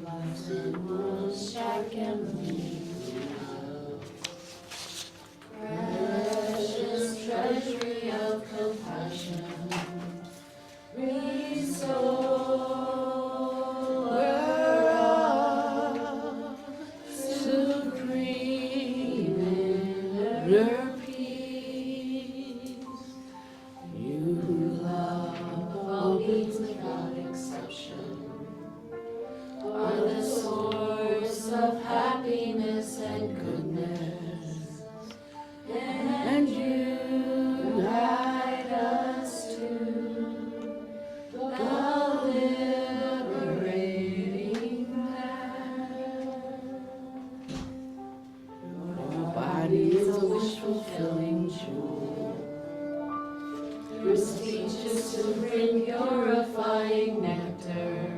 lives in one shack and love. Precious treasury of compassion, restorer of supreme inner peace. You who love all beings without exception are the source of happiness and goodness, and unite us to the liberating path. Your body is a wish-fulfilling jewel. Your speech is to bring purifying nectar,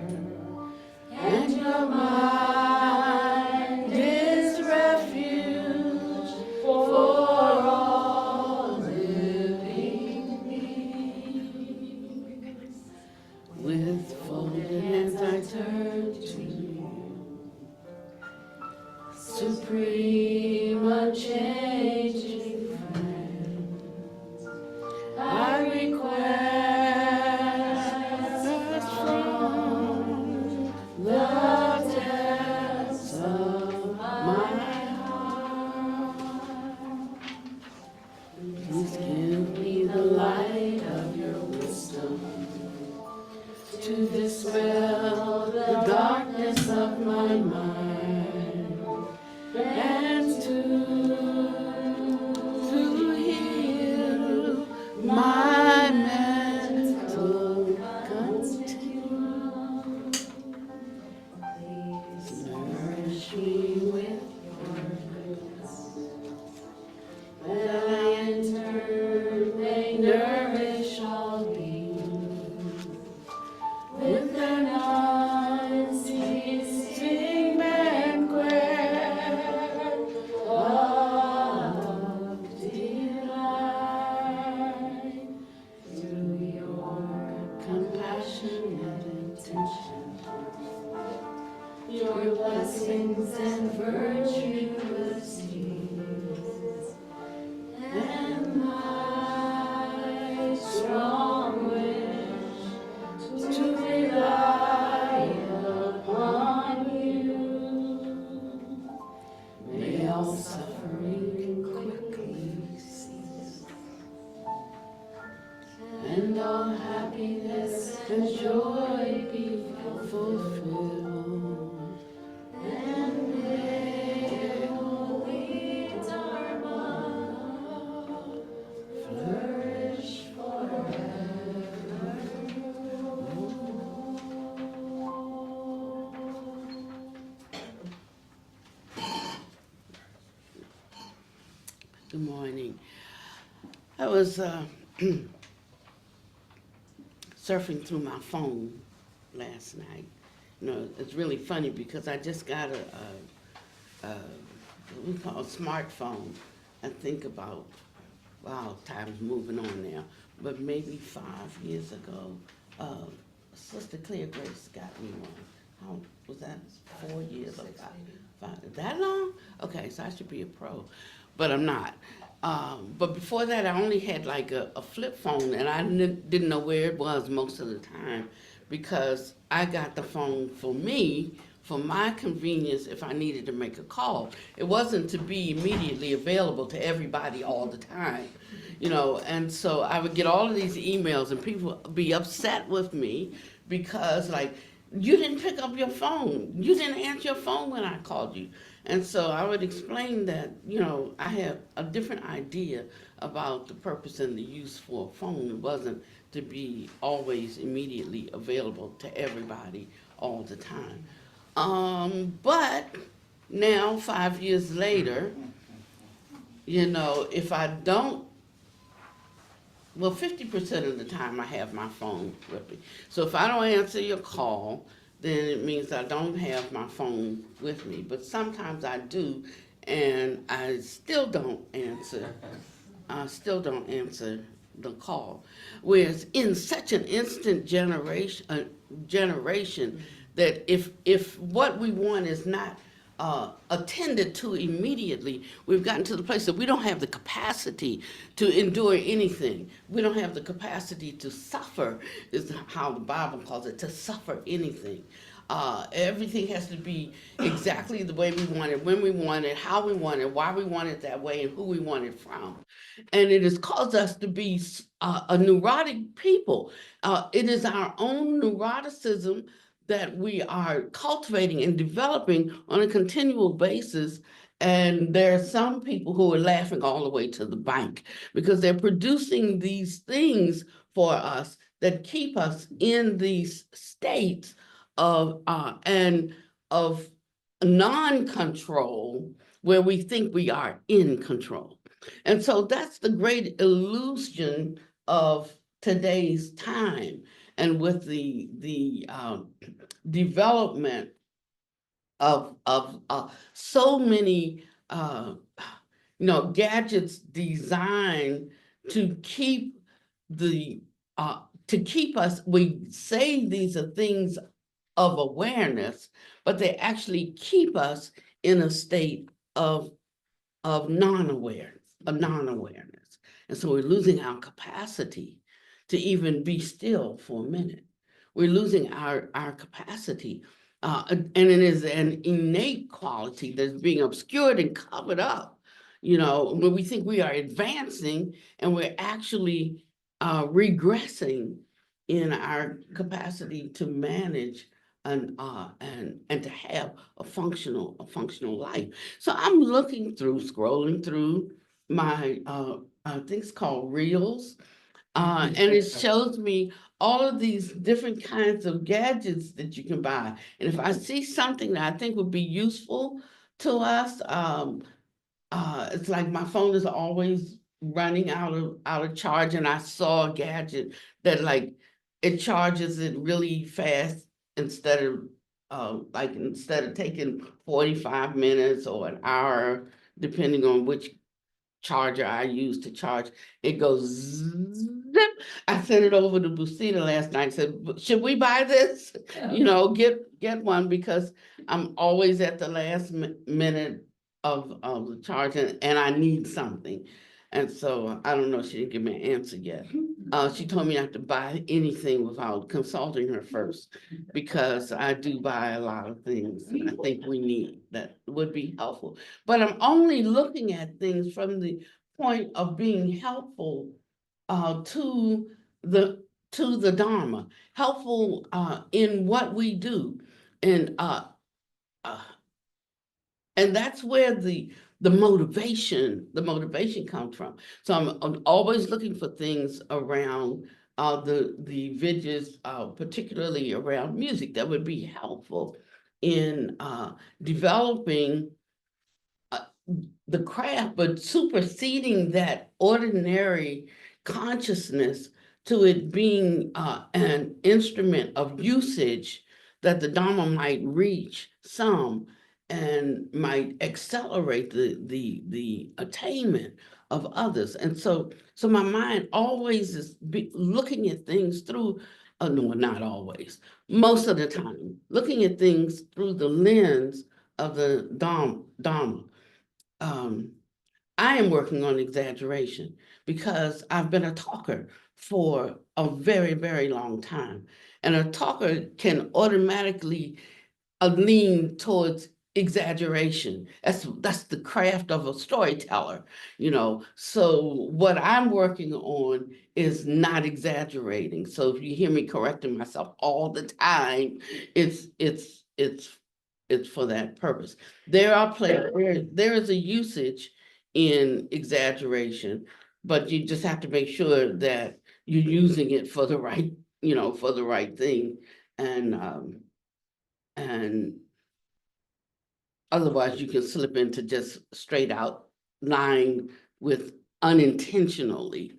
and your mind is refuge for all living beings. With folded hands I turn to you, supreme, unchanging friend. I request from the depths of my heart, please give me the light of your wisdom to dispel the darkness of my mind, and to heal my mental continuum. Please nourish me with your goodness, that I in turn may nourish all beings with an unceasing banquet of delight. Through your compassionate intention, your blessings and virtuous deeds, and my strong wish to rely upon you, may all suffering quickly cease, and all happiness and joy be fulfilled, and may holy Dharma flourish forever. Good morning. I was surfing through my phone last night. You know, it's really funny because I just got a what we call a smartphone. I think about, wow, time's moving on now, but maybe 5 years ago, Sister Clear Grace got me one. How was that? 4 years or five? That long? Okay, so I should be a pro, but I'm not. But before that, I only had like a flip phone, and I didn't know where it was most of the time because I got the phone for me, for my convenience if I needed to make a call. It wasn't to be immediately available to everybody all the time, you know, and so I would get all of these emails and people would be upset with me because, like, you didn't pick up your phone. You didn't answer your phone when I called you. And so I would explain that, you know, I have a different idea about the purpose and the use for a phone. It wasn't to be always immediately available to everybody all the time. But now, 5 years later, you know, if I don't, well, 50% of the time I have my phone with me. So if I don't answer your call, then it means I don't have my phone with me. But sometimes I do, and I still don't answer. The call. Whereas in such an instant generation that if what we want is not attended to immediately, we've gotten to the place that we don't have the capacity to endure anything. We don't have the capacity to suffer, is how the Bible calls it, to suffer anything. Everything has to be exactly the way we want it, when we want it, how we want it, why we want it that way, and who we want it from. And it has caused us to be a neurotic people. It is our own neuroticism that we are cultivating and developing on a continual basis. And there are some people who are laughing all the way to the bank because they're producing these things for us that keep us in these states of non-control where we think we are in control. And so that's the great illusion of today's time. And with the development of so many gadgets designed to keep the to keep us, we say these are things of awareness, but they actually keep us in a state of non-awareness. And so we're losing our capacity to even be still for a minute. We're losing our capacity. And it is an innate quality that's being obscured and covered up, when we think we are advancing and we're actually regressing in our capacity to manage and to have a functional life. So I'm scrolling through my I think it's called Reels, and it shows me all of these different kinds of gadgets that you can buy. And if I see something that I think would be useful to us, it's like my phone is always running out of charge, and I saw a gadget that like it charges it really fast instead of taking 45 minutes or an hour, depending on which charger I use to charge, it goes zip. I sent it over to Busita last night and said, should we buy this? Get one, because I'm always at the last minute of the charge, and I need something. And so I don't know, she didn't give me an answer yet. She told me not to buy anything without consulting her first, because I do buy a lot of things I think we need that would be helpful. But I'm only looking at things from the point of being helpful to the Dharma, helpful in what we do. And uh, and that's where the motivation comes from. So I'm always looking for things around the vidges, particularly around music, that would be helpful in developing the craft, but superseding that ordinary consciousness to it being an instrument of usage that the Dharma might reach some and might accelerate the attainment of others. And so my mind always is looking at things through, no, not always, most of the time, looking at things through the lens of the Dharma. um, I am working on exaggeration because I've been a talker for a very, very long time. And a talker can automatically lean towards exaggeration. That's the craft of a storyteller, So what I'm working on is not exaggerating. So if you hear me correcting myself all the time, it's for that purpose. There is a usage in exaggeration, but you just have to make sure that you're using it for the right thing. And otherwise you can slip into just straight out lying with unintentionally,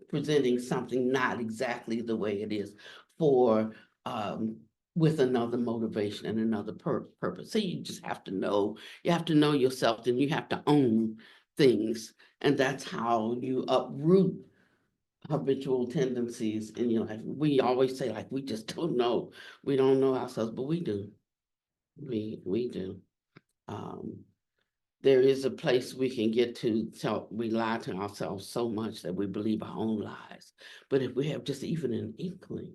presenting something not exactly the way it is for with another motivation and another purpose. So you just have to know, yourself, and you have to own things. And that's how you uproot habitual tendencies in your life. We always say like we just don't know. We don't know ourselves, but we do. We do. Um, there is a place we can get to, so we lie to ourselves so much that we believe our own lies. But if we have just even an inkling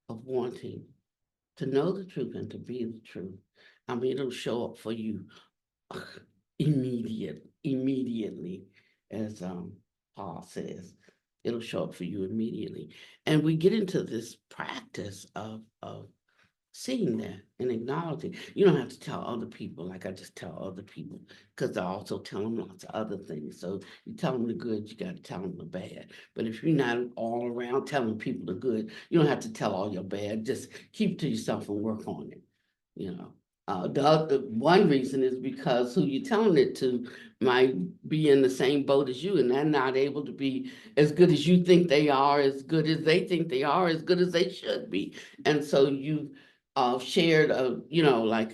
of wanting to know the truth and to be the truth, I mean, it'll show up for you immediately, as Paul says. It'll show up for you immediately. And we get into this practice of seeing that and acknowledging. You don't have to tell other people like I just tell other people, because I also tell them lots of other things. So you tell them the good, you got to tell them the bad. But if you're not all around telling people the good, you don't have to tell all your bad. Just keep it to yourself and work on it, you know. One reason is because who you're telling it to might be in the same boat as you, and they're not able to be as good as you think they are, as good as they think they are, as good as they should be. And so you shared like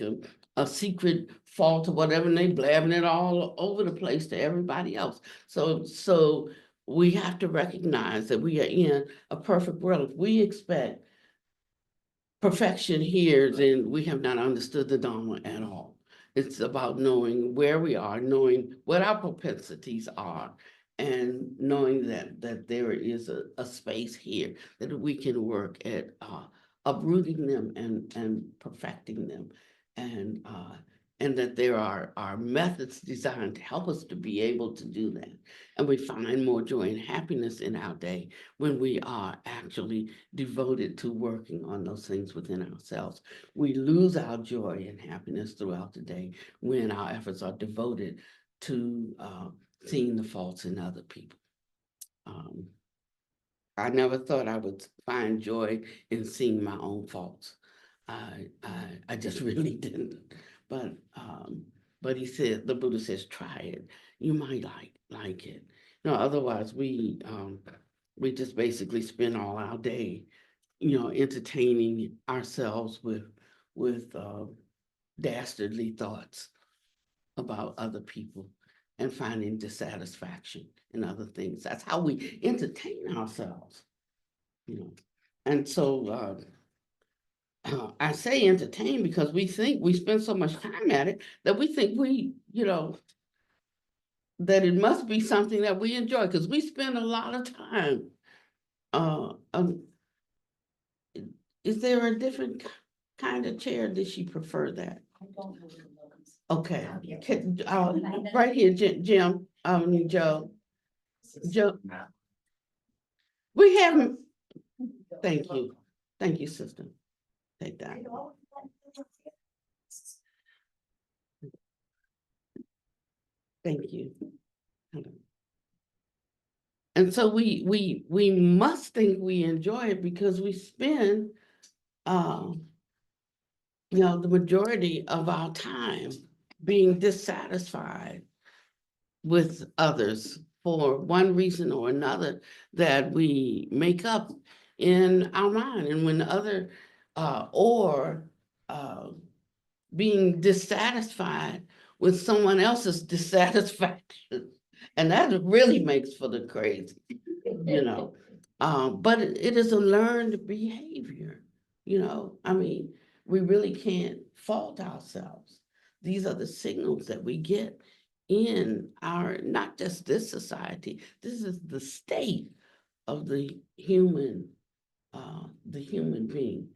a secret fault or whatever, and they blabbing it all over the place to everybody else. So we have to recognize that we are in a perfect world. If we expect perfection here, then we have not understood the Dharma at all. It's about knowing where we are, knowing what our propensities are, and knowing that there is a space here that we can work at uprooting them and perfecting them, and and that there are methods designed to help us to be able to do that. And we find more joy and happiness in our day when we are actually devoted to working on those things within ourselves. We lose our joy and happiness throughout the day when our efforts are devoted to seeing the faults in other people. Um, I never thought I would find joy in seeing my own faults. I just really didn't. But he said, the Buddha says, try it. You might like it. Otherwise we just basically spend all our day, entertaining ourselves with dastardly thoughts about other people and finding dissatisfaction in other things. That's how we entertain ourselves, you know. And so I say entertain because we think we spend so much time at it that we think that it must be something that we enjoy, because we spend a lot of time. Uh, um, is there a different kind of chair? Did she prefer that? I don't have the logos. Okay, right here, Jim, Joe. Joe, we haven't, thank you, sister. Take that. Thank you. And so we must think we enjoy it because we spend, the majority of our time being dissatisfied with others for one reason or another that we make up in our mind. And when other or being dissatisfied with someone else's dissatisfaction, and that really makes for the crazy, you know. But it is a learned behavior, I mean, we really can't fault ourselves. These are the signals that we get in our, not just this society, this is the state of the human being.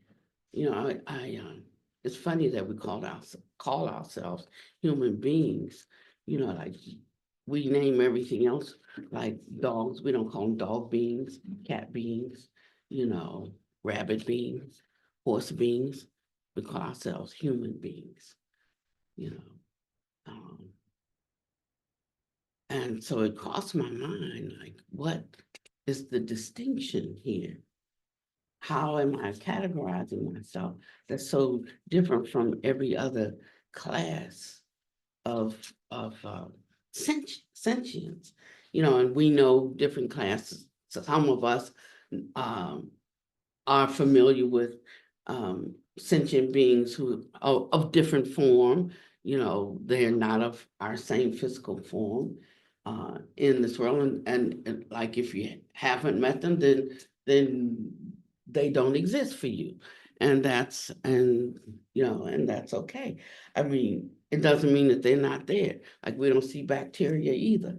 It's funny that we call ourselves human beings, like we name everything else like dogs. We don't call them dog beings, cat beings, rabbit beings, horse beings. We call ourselves human beings, you know. Um, and so it crossed my mind, like, what is the distinction here? How am I categorizing myself that's so different from every other class of sentience? And we know different classes. So some of us um, are familiar with sentient beings who of different form. They're not of our same physical form. in this world, and like if you haven't met them, then they don't exist for you, and that's okay. I mean, it doesn't mean that they're not there. Like we don't see bacteria either,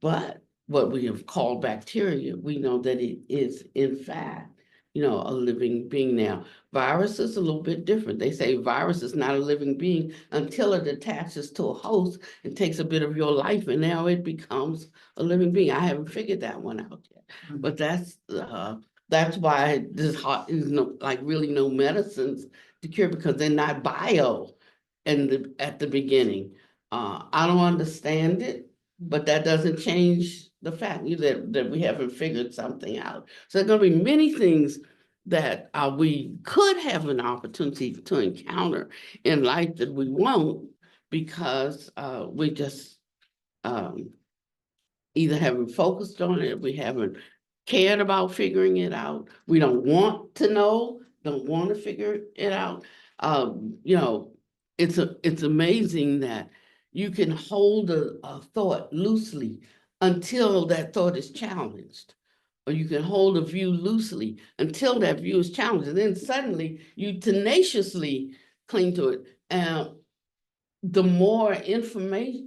but what we have called bacteria, we know that it is in fact, a living being. Now, virus is a little bit different. They say virus is not a living being until it attaches to a host and takes a bit of your life, and now it becomes a living being. I haven't figured that one out yet, but that's why this heart is like really no medicines to cure, because they're not bio at the beginning. I don't understand it, but that doesn't change the fact that we haven't figured something out. So there are going to be many things that we could have an opportunity to encounter in life that we won't, because we just um, either haven't focused on it, we haven't cared about figuring it out, we don't want to know, don't want to figure it out. You know, it's amazing that you can hold a thought loosely until that thought is challenged. Or you can hold a view loosely until that view is challenged. And then suddenly you tenaciously cling to it. The more information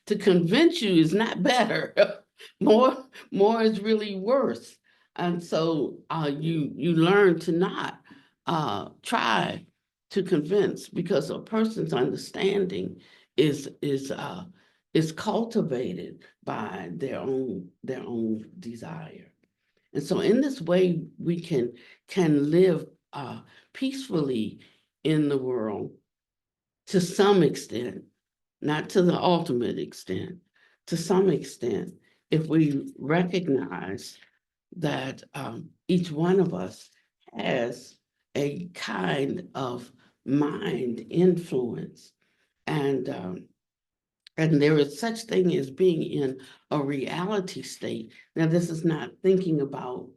to convince you is not better. more is really worse. And so you learn to not try to convince, because a person's understanding is cultivated by their own desire. And so in this way we can live peacefully in the world, to some extent, not to the ultimate extent, to some extent, if we recognize that each one of us has a kind of mind influence, and there is such thing as being in a reality state. Now, this is not thinking about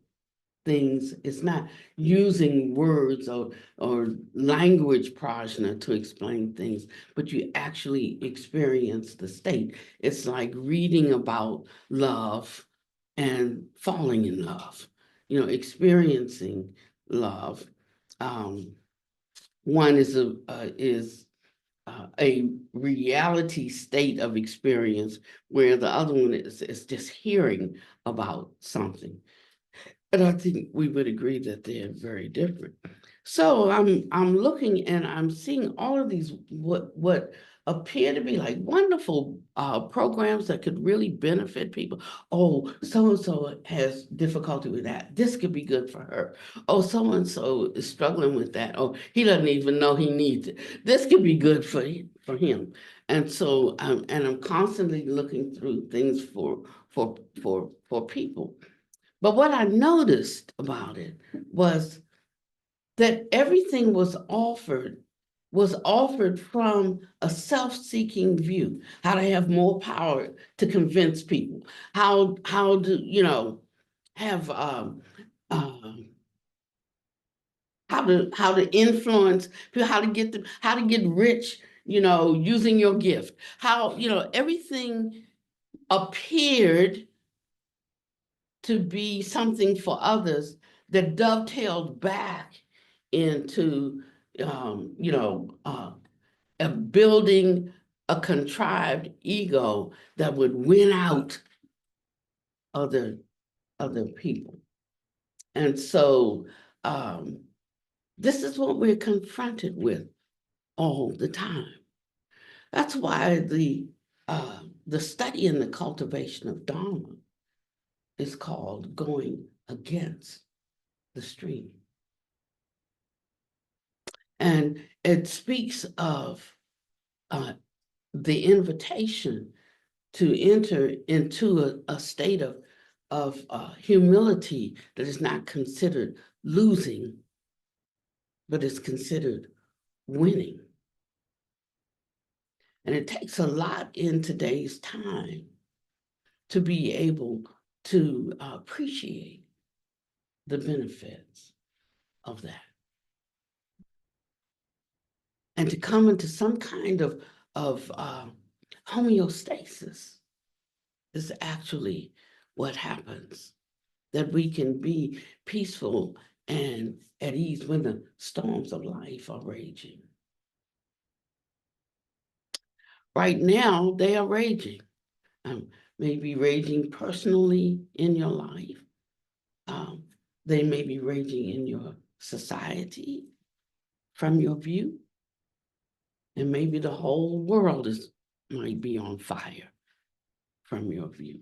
things, it's not using words or language prajna to explain things, but you actually experience the state. It's like reading about love and falling in love, experiencing love. Um, One is a reality state of experience, where the other one is just hearing about something. And I think we would agree that they're very different. So I'm looking and I'm seeing all of these what appear to be like wonderful programs that could really benefit people. Oh, so and so has difficulty with that. This could be good for her. Oh, so and so is struggling with that. Oh, he doesn't even know he needs it. This could be good for him. And so I'm constantly looking through things for people. But what I noticed about it was that everything was offered from a self-seeking view, how to have more power to convince people, how to, have how to influence people, how to get rich, using your gift. How, everything appeared to be something for others that dovetailed back into, building a contrived ego that would win out other other people. And so this is what we're confronted with all the time. That's why the study and the cultivation of Dharma is called going against the stream. And it speaks of the invitation to enter into a state of humility that is not considered losing, but is considered winning. And it takes a lot in today's time to be able to appreciate the benefits of that, and to come into some kind of homeostasis is actually what happens, that we can be peaceful and at ease when the storms of life are raging. Right now, they are raging. Maybe raging personally in your life. They may be raging in your society from your view. And maybe the whole world might be on fire from your view.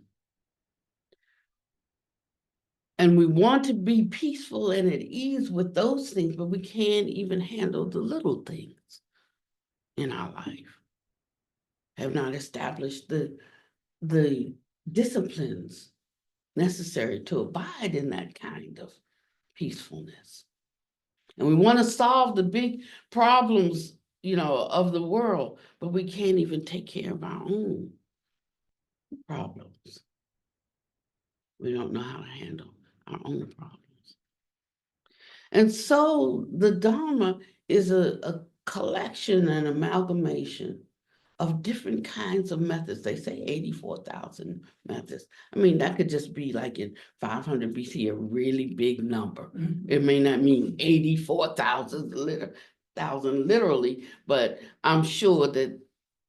And we want to be peaceful and at ease with those things, but we can't even handle the little things in our life. Have not established the disciplines necessary to abide in that kind of peacefulness. And we want to solve the big problems, of the world, but we can't even take care of our own problems. We don't know how to handle our own problems. And so the Dharma is a collection and amalgamation of different kinds of methods. They say 84,000 methods. I mean, that could just be like in 500 BC, a really big number. It may not mean 84,000 literally, but I'm sure that,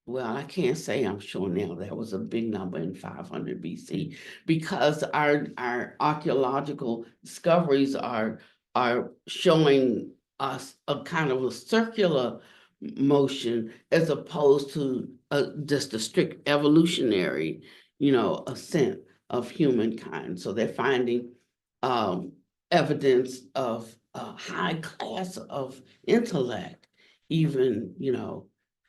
well, I can't say I'm sure now, that was a big number in 500 BC, because our archaeological discoveries are showing us a kind of a circular motion as opposed to just a strict evolutionary, ascent of humankind. So they're finding evidence of a high class of intellect, even,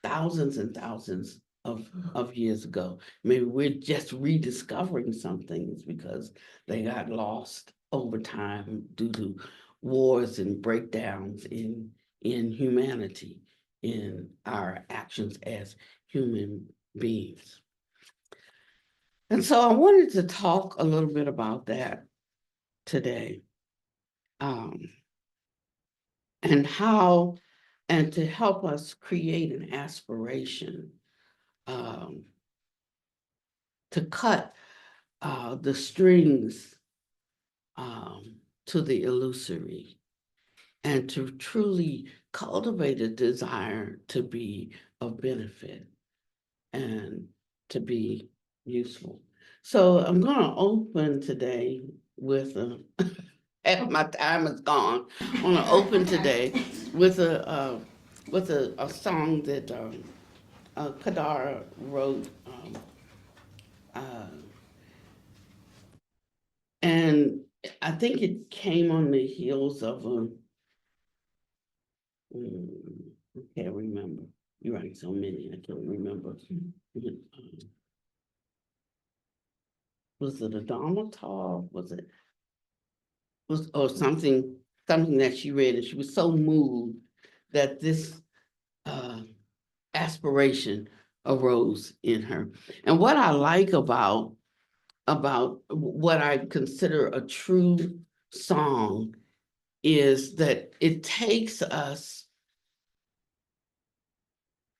thousands and thousands of years ago. Maybe we're just rediscovering some things because they got lost over time due to wars and breakdowns in humanity, in our actions as human beings. And so I wanted to talk a little bit about that today, and how, and to help us create an aspiration to cut the strings to the illusory, and to truly cultivate a desire to be of benefit and to be useful. So I'm going to open today with half my time is gone. I'm going to open today with a song that Kadara wrote, and I think it came on the heels of I can't remember. You write so many, I can't remember. Was it a Dharma talk? Was it or something that she read, and she was so moved that this aspiration arose in her. And what I like about what I consider a true song is that it takes us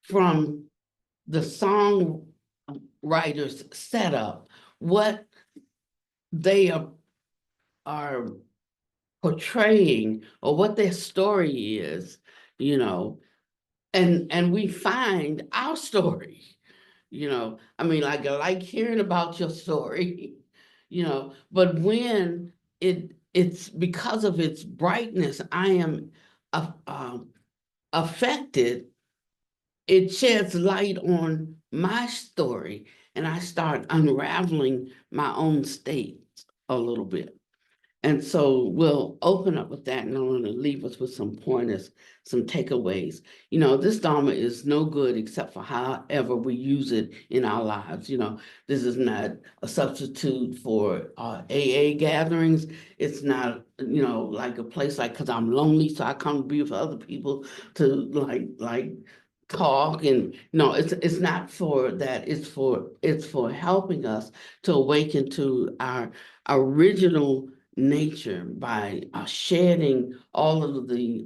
from the songwriter's setup, what they are portraying, or what their story is, and we find our story. I mean, I like hearing about your story, but when it's because of its brightness, I am affected. It sheds light on my story, and I start unraveling my own state a little bit. And so we'll open up with that, and I'm going to leave us with some pointers, some takeaways. This Dharma is no good except for however we use it in our lives. This is not a substitute for AA gatherings. It's not, like a place because I'm lonely, so I come to be with other people to like talk, and no, it's not for that. It's for helping us to awaken to our original nature by shedding all of the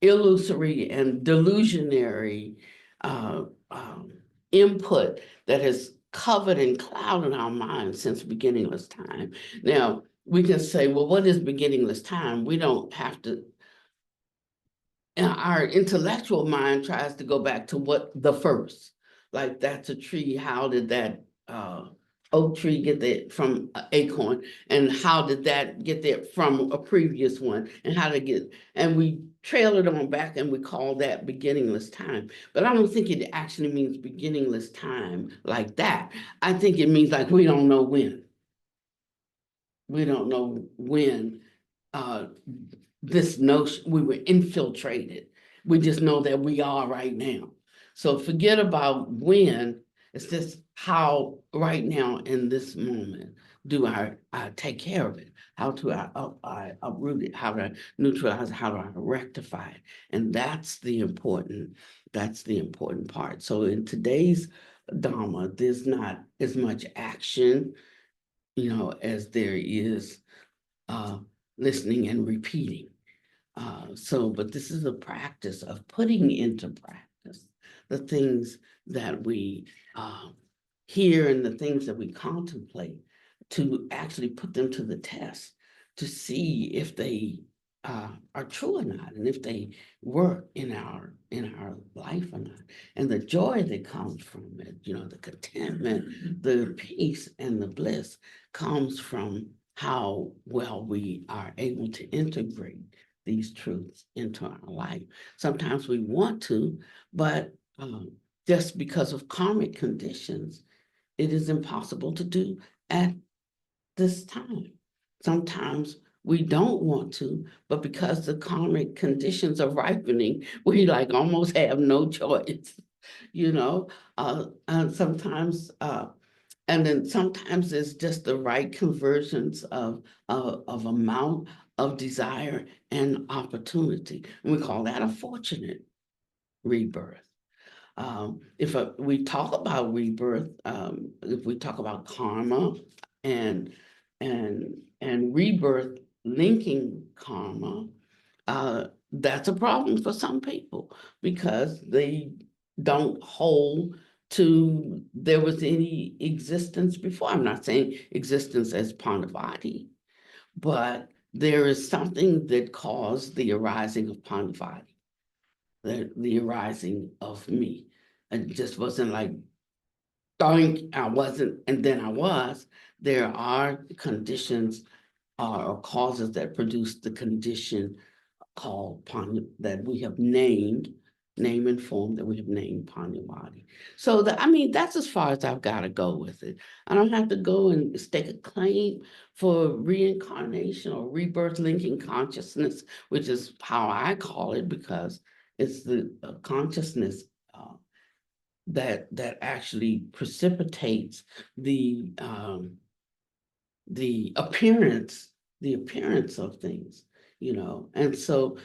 illusory and delusionary input that has covered and clouded our minds since beginningless time. Now, we can say, well, what is beginningless time? We don't have to. Our intellectual mind tries to go back to what the first, like that's a tree. How did that oak tree get there from an acorn? And how did that get there from a previous one? And how to get, and we trail it on back and we call that beginningless time. But I don't think it actually means beginningless time like that. I think it means like we don't know when. We don't know when this notion, we were infiltrated. We just know that we are right now. So forget about when, it's just how right now in this moment do I take care of it? How do I uproot it? How do I neutralize it? How do I rectify it? And that's the important part. So in today's Dharma, there's not as much action, as there is listening and repeating. But this is a practice of putting into practice the things that we hear and the things that we contemplate, to actually put them to the test, to see if they are true or not, and if they work in our life or not. And the joy that comes from it, the contentment, the peace, and the bliss comes from how well we are able to integrate these truths into our life. Sometimes we want to, but just because of karmic conditions, it is impossible to do at this time. Sometimes we don't want to, but because the karmic conditions are ripening, we like almost have no choice, and sometimes and then sometimes it's just the right conversions of amount of desire and opportunity. And we call that a fortunate rebirth. If we talk about rebirth, if we talk about karma and rebirth linking karma, that's a problem for some people because they don't hold to there was any existence before. I'm not saying existence as Pannavati, but there is something that caused the arising of Pannavati, the arising of me. It just wasn't like, I wasn't, and then I was. There are conditions or causes that produce the condition called that we have named, name and form that we have named Pannavati. So that's as far as I've got to go with it. I don't have to go and stake a claim for reincarnation or rebirth linking consciousness, which is how I call it, because it's the consciousness that actually precipitates the appearance of things, and so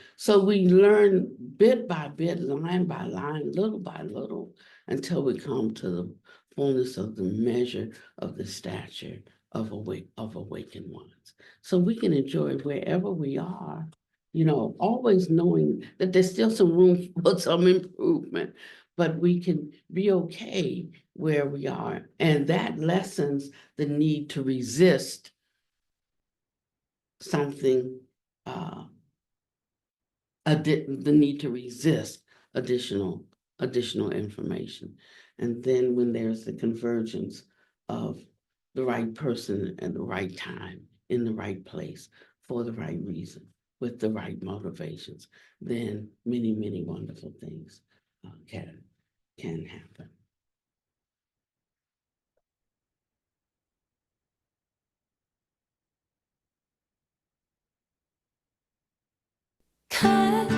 we learn bit by bit, line by line, little by little, until we come to the fullness of the measure of the stature of awakened ones. So we can enjoy wherever we are, always knowing that there's still some room for some improvement, but we can be okay where we are. And that lessens the need to resist something, the need to resist additional information. And then when there's the convergence of the right person at the right time, in the right place, for the right reason, with the right motivations, then many, many wonderful things can happen. Cut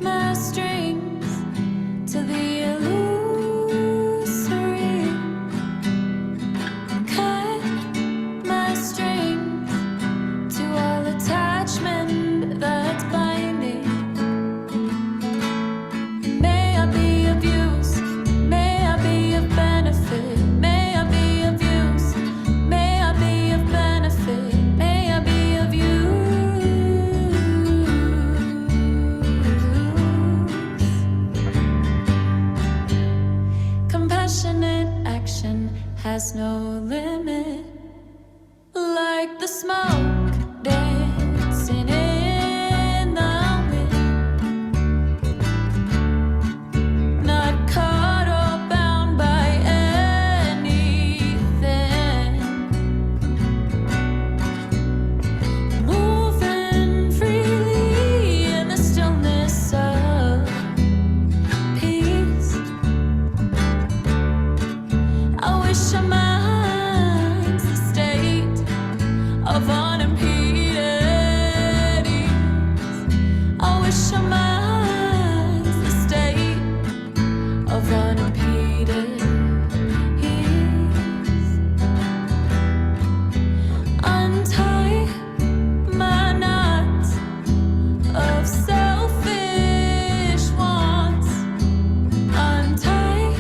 my strings to the illusory. Cut my strings to all attachment that's binding. May I be of use, may I be of benefit, may I be of use, may I be of benefit, may I be of use. has no limit, like the smoke dancing in the wind, not caught or bound by anything, moving freely in the stillness of peace. I wish our minds the state of unimpeded ease. I wish our minds the state of unimpeded ease. Untie my knots of selfish wants. Untie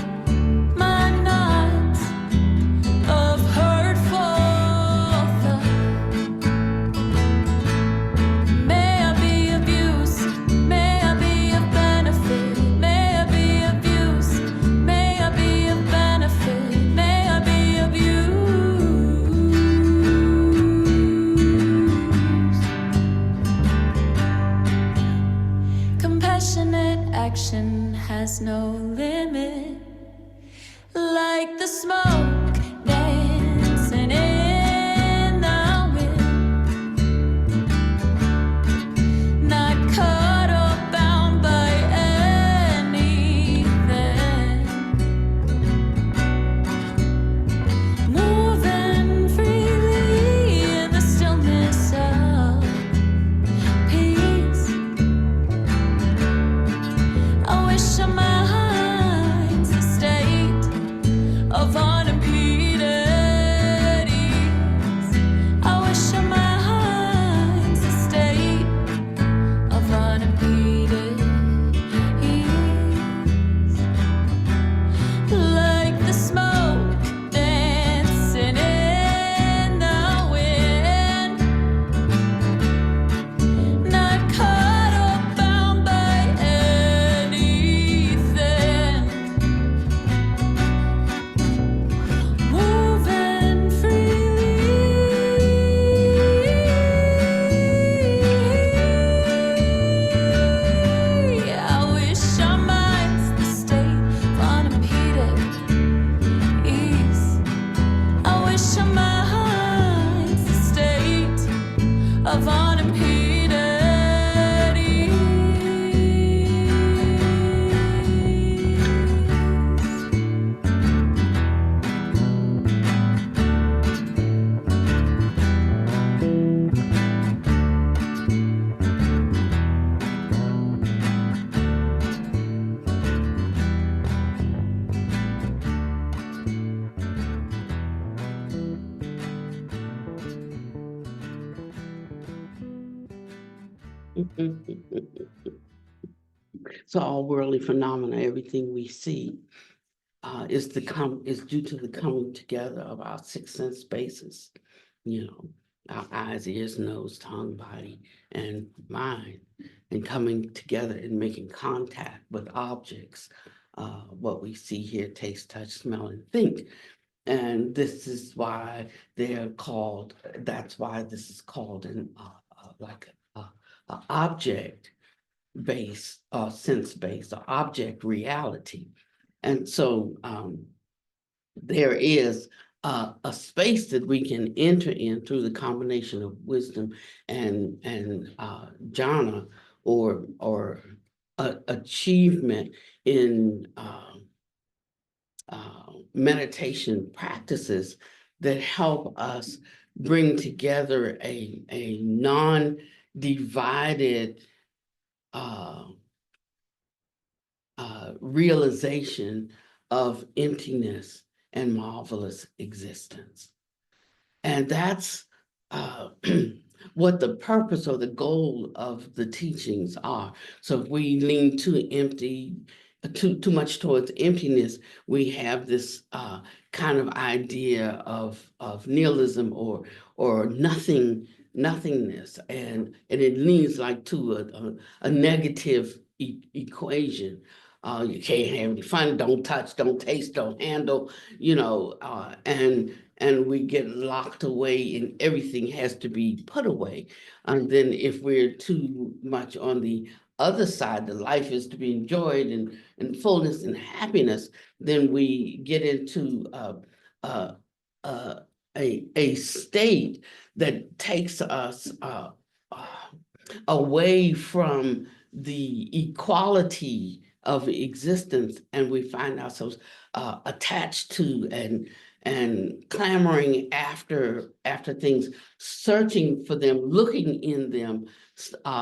my knots of hurtful thoughts. May I be of use, may I be of benefit, may I be of use, may I be of benefit, may I be of use. Compassionate action has no limit, like the smoke dancing in the wind, not caught or bound by anything, moving freely in the stillness of peace. I wish our minds the state of unimpeded ease. I wish our minds the state of unimpeded ease, like the smoke dancing in the wind, not caught or bound by anything, moving freely. I wish our minds the state of unimpeded ease. I wish our minds the state of unimpeded So all worldly phenomena, everything we see, is due to the coming together of our six sense bases. You know, our eyes, ears, nose, tongue, body, and mind, and coming together and making contact with objects, what we see, hear, taste, touch, smell, and think. And this is why that's why this is called an like a object-based, sense-based, or object reality. And so there is a space that we can enter in through the combination of wisdom and jhana, or achievement in meditation practices that help us bring together a non-divided realization of emptiness and marvelous existence. And that's what the purpose or the goal of the teachings are. So if we lean too much towards emptiness, we have this kind of idea of nihilism or nothingness, and it leans like to a negative equation. You can't have any fun, don't touch, don't taste, don't handle, and we get locked away and everything has to be put away. And then if we're too much on the other side, the life is to be enjoyed and fullness and happiness, then we get into a state that takes us away from the equality of existence, and we find ourselves attached to and clamoring after things, searching for them, looking in them,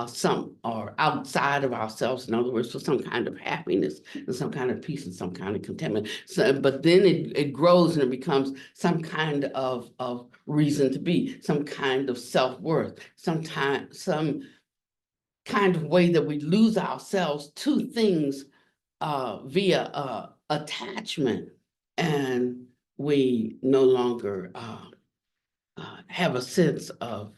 some or outside of ourselves, in other words, for some kind of happiness and some kind of peace and some kind of contentment. So, but then it grows and it becomes some kind of reason to be, some kind of self-worth, some kind of way that we lose ourselves to things via attachment, and we no longer have a sense of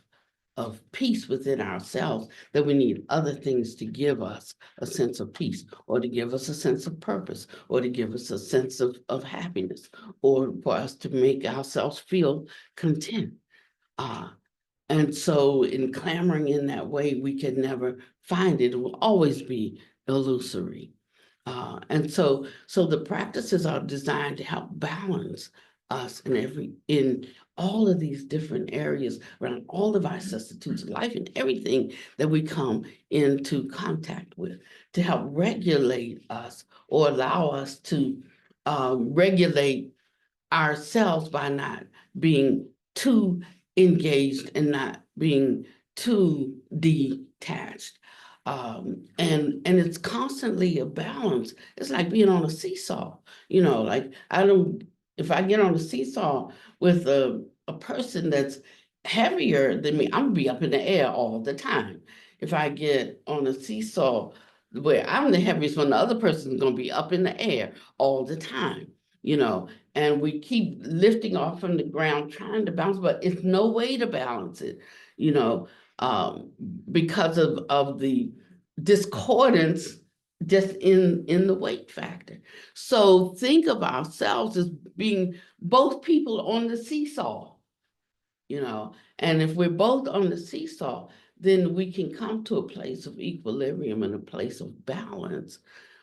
peace within ourselves, that we need other things to give us a sense of peace, or to give us a sense of purpose, or to give us a sense of happiness, or for us to make ourselves feel content. And so in clamoring in that way, we can never find it. It will always be illusory. And so the practices are designed to help balance us in all of these different areas around all of our vicissitudes of life and everything that we come into contact with, to help regulate us or allow us to regulate ourselves by not being too engaged and not being too detached. And it's constantly a balance. It's like being on a seesaw, like if I get on a seesaw with a person that's heavier than me, I'm gonna be up in the air all the time. If I get on a seesaw where I'm the heaviest one, the other person's gonna be up in the air all the time, and we keep lifting off from the ground, trying to balance, but it's no way to balance it, because of the discordance just in the weight factor. So think of ourselves as being both people on the seesaw, and if we're both on the seesaw, then we can come to a place of equilibrium and a place of balance,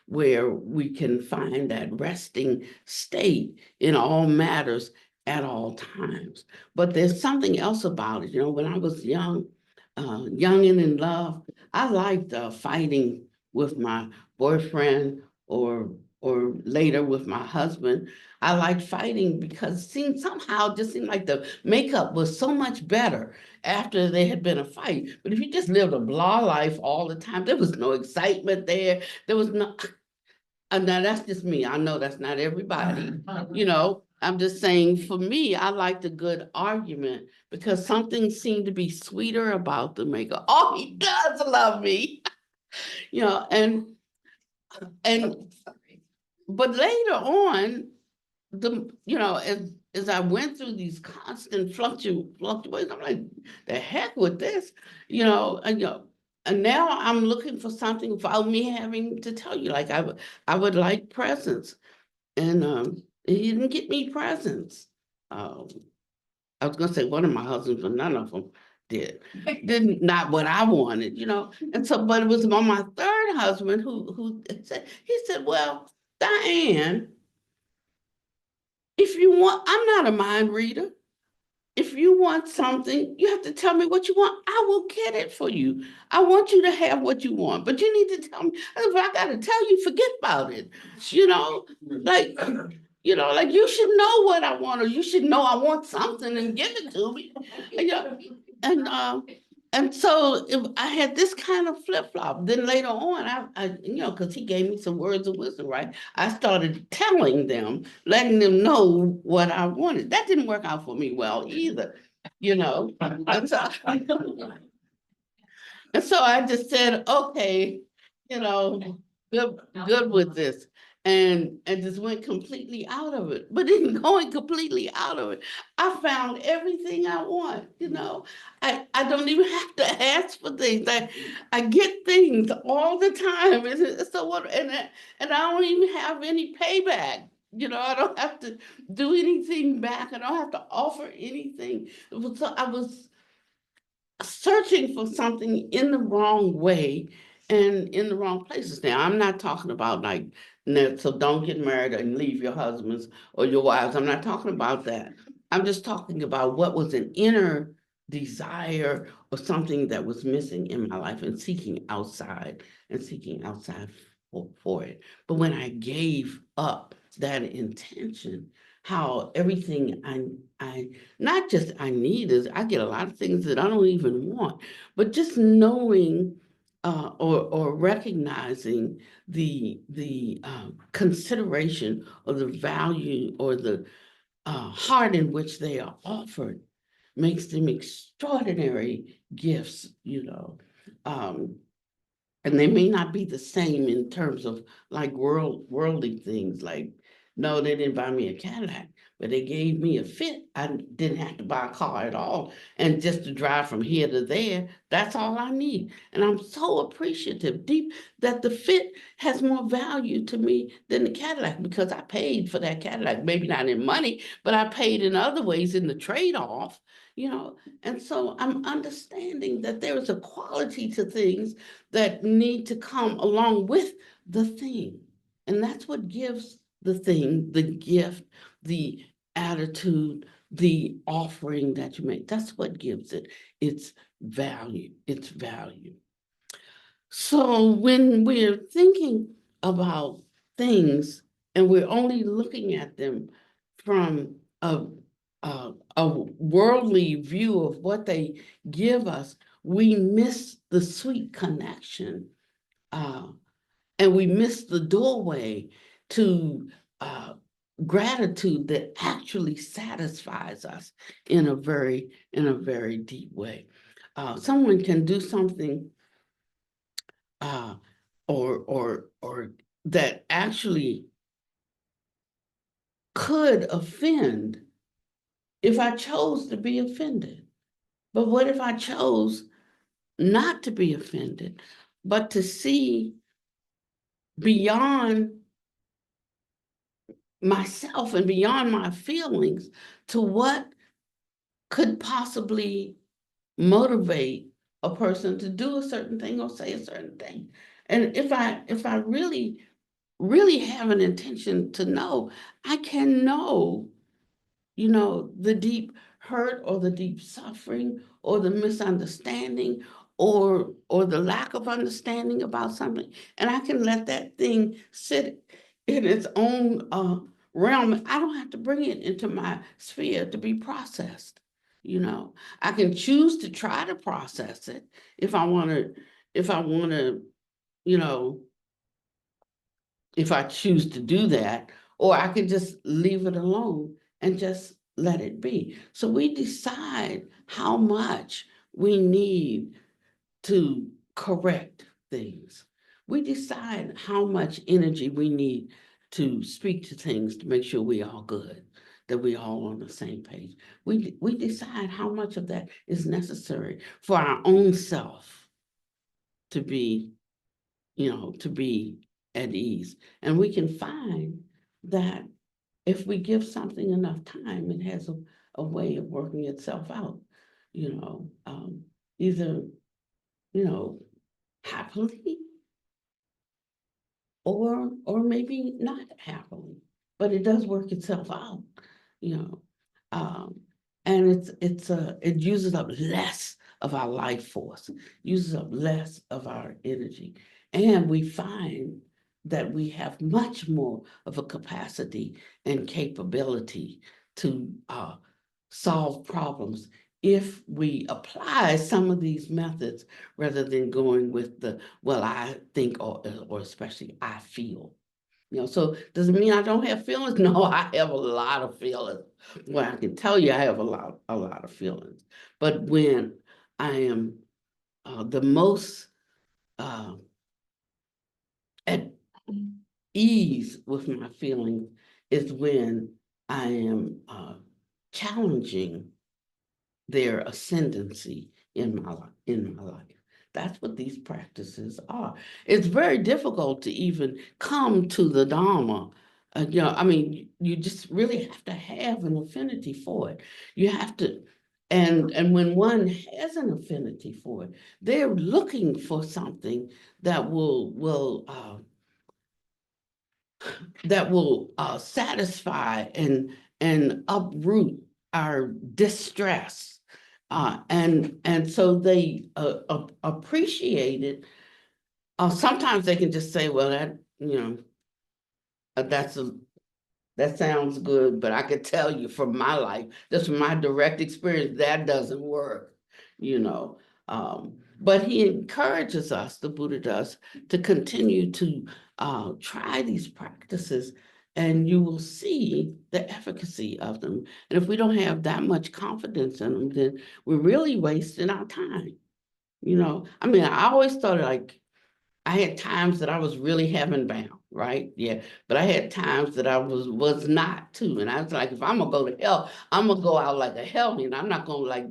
where we can find that resting state in all matters at all times. But there's something else about it. When I was young and in love, I liked fighting with my boyfriend or later with my husband. I liked fighting because it just seemed like the makeup was so much better after there had been a fight. But if you just lived a blah life all the time, there was no excitement there. There was no, and now that's just me. I know that's not everybody, I'm just saying, for me, I liked a good argument because something seemed to be sweeter about the maker. Oh, he does love me, and but later on, as I went through these constant fluctuations, I'm like, the heck with this, and now I'm looking for something without me having to tell you. Like I would like presents, and he didn't get me presents. I was gonna say one of my husbands, but none of them did. Not what I wanted, And so, but it was on my third husband who said, "Well, Diane, if you want, I'm not a mind reader. If you want something, you have to tell me what you want. I will get it for you. I want you to have what you want, but you need to tell me. If I got to tell you, forget about it. Like, like you should know what I want, or you should know I want something and give it to me. And so I had this kind of flip-flop. Then later on, I because he gave me some words of wisdom, right? I started telling them, letting them know what I wanted. That didn't work out for me well either, And so, and so I just said, okay, good with this. and just went completely out of it. But in going completely out of it, I found everything I want. I don't even have to ask for things. I get things all the time. So what? And I don't even have any payback. I don't have to do anything back. I don't have to offer anything. So I was searching for something in the wrong way and in the wrong places. Now, I'm not talking about like, no, so don't get married and leave your husbands or your wives. I'm not talking about that. I'm just talking about what was an inner desire or something that was missing in my life and seeking outside for it. But when I gave up that intention, how everything I not just I need is I get a lot of things that I don't even want, but just knowing or recognizing the consideration or the value or the heart in which they are offered makes them extraordinary gifts. Um, and they may not be the same in terms of like worldly things. Like, no, they didn't buy me a Cadillac, but they gave me a Fit. I didn't have to buy a car at all, and just to drive from here to there, that's all I need. And I'm so appreciative deep that the Fit has more value to me than the Cadillac, because I paid for that Cadillac, maybe not in money, but I paid in other ways in the trade-off. And so I'm understanding that there is a quality to things that need to come along with the thing. And that's what gives the thing, the gift, the attitude, the offering that you make. That's what gives it its value, its value. So when we're thinking about things and we're only looking at them from a worldly view of what they give us, we miss the sweet connection, uh, and we miss the doorway to uh, gratitude that actually satisfies us in a very deep way. Someone can do something uh, or that actually could offend if I chose to be offended. But what if I chose not to be offended, but to see beyond myself and beyond my feelings to what could possibly motivate a person to do a certain thing or say a certain thing? And if I really have an intention to know, I can know, the deep hurt or the deep suffering or the misunderstanding or the lack of understanding about something. And I can let that thing sit in its own realm. I don't have to bring it into my sphere to be processed. I can choose to try to process it if I want to, you know, if I choose to do that, or I could just leave it alone and just let it be. So we decide how much we need to correct things. We decide how much energy we need to speak to things to make sure we all good, that we all on the same page. We decide how much of that is necessary for our own self to be to be at ease. And we can find that if we give something enough time, it has a way of working itself out, either, happily or maybe not happily, but it does work itself out, you know. Um, and it uses up less of our life force, uses up less of our energy, and we find that we have much more of a capacity and capability to solve problems if we apply some of these methods rather than going with the, well, I think, or especially I feel. So does it mean I don't have feelings? No, I have a lot of feelings. Well, I can tell you I have a lot of feelings. But when I am the most at ease with my feelings is when I am challenging their ascendancy in my life. That's what these practices are. It's very difficult to even come to the Dharma. I mean, you just really have to have an affinity for it. You have to, and when one has an affinity for it, they're looking for something that will satisfy and uproot our distress. And so they appreciate it. Sometimes they can just say, well, that's that sounds good, but I could tell you from my life, just from my direct experience, that doesn't work, you know. But he encourages us, the Buddha does, to continue to try these practices, and you will see the efficacy of them. And if we don't have that much confidence in them, then we're really wasting our time. I mean, I always thought like I had times that I was really heaven bound, right? Yeah. But I had times that I was not too. And I was like, if I'm gonna go to hell, I'm gonna go out like a hellion. I'm not gonna like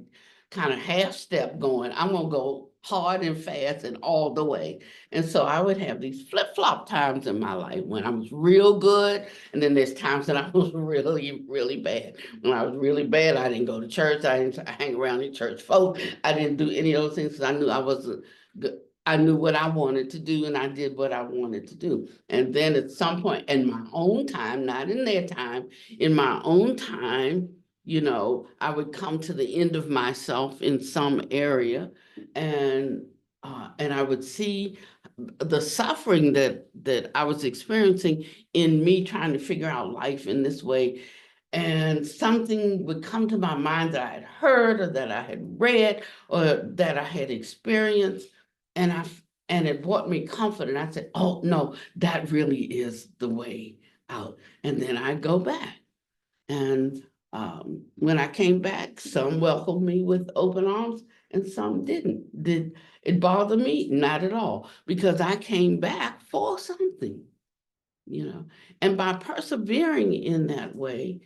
kind of half step going. I'm gonna go hard and fast and all the way. And so I would have these flip-flop times in my life when I was real good. And then there's times that I was really, really bad. When I was really bad, I didn't go to church. I didn't hang around the church folk. I didn't do any of those things because I knew I wasn't good. I knew what I wanted to do and I did what I wanted to do. And then at some point in my own time, not in their time, in my own time, I would come to the end of myself in some area and I would see the suffering that I was experiencing in me trying to figure out life in this way. And something would come to my mind that I had heard or that I had read or that I had experienced. And and it brought me comfort. And I said, oh no, that really is the way out. And then I go back. And when I came back, some welcomed me with open arms and some didn't. Did it bother me? Not at all, because I came back for something, And by persevering in that way,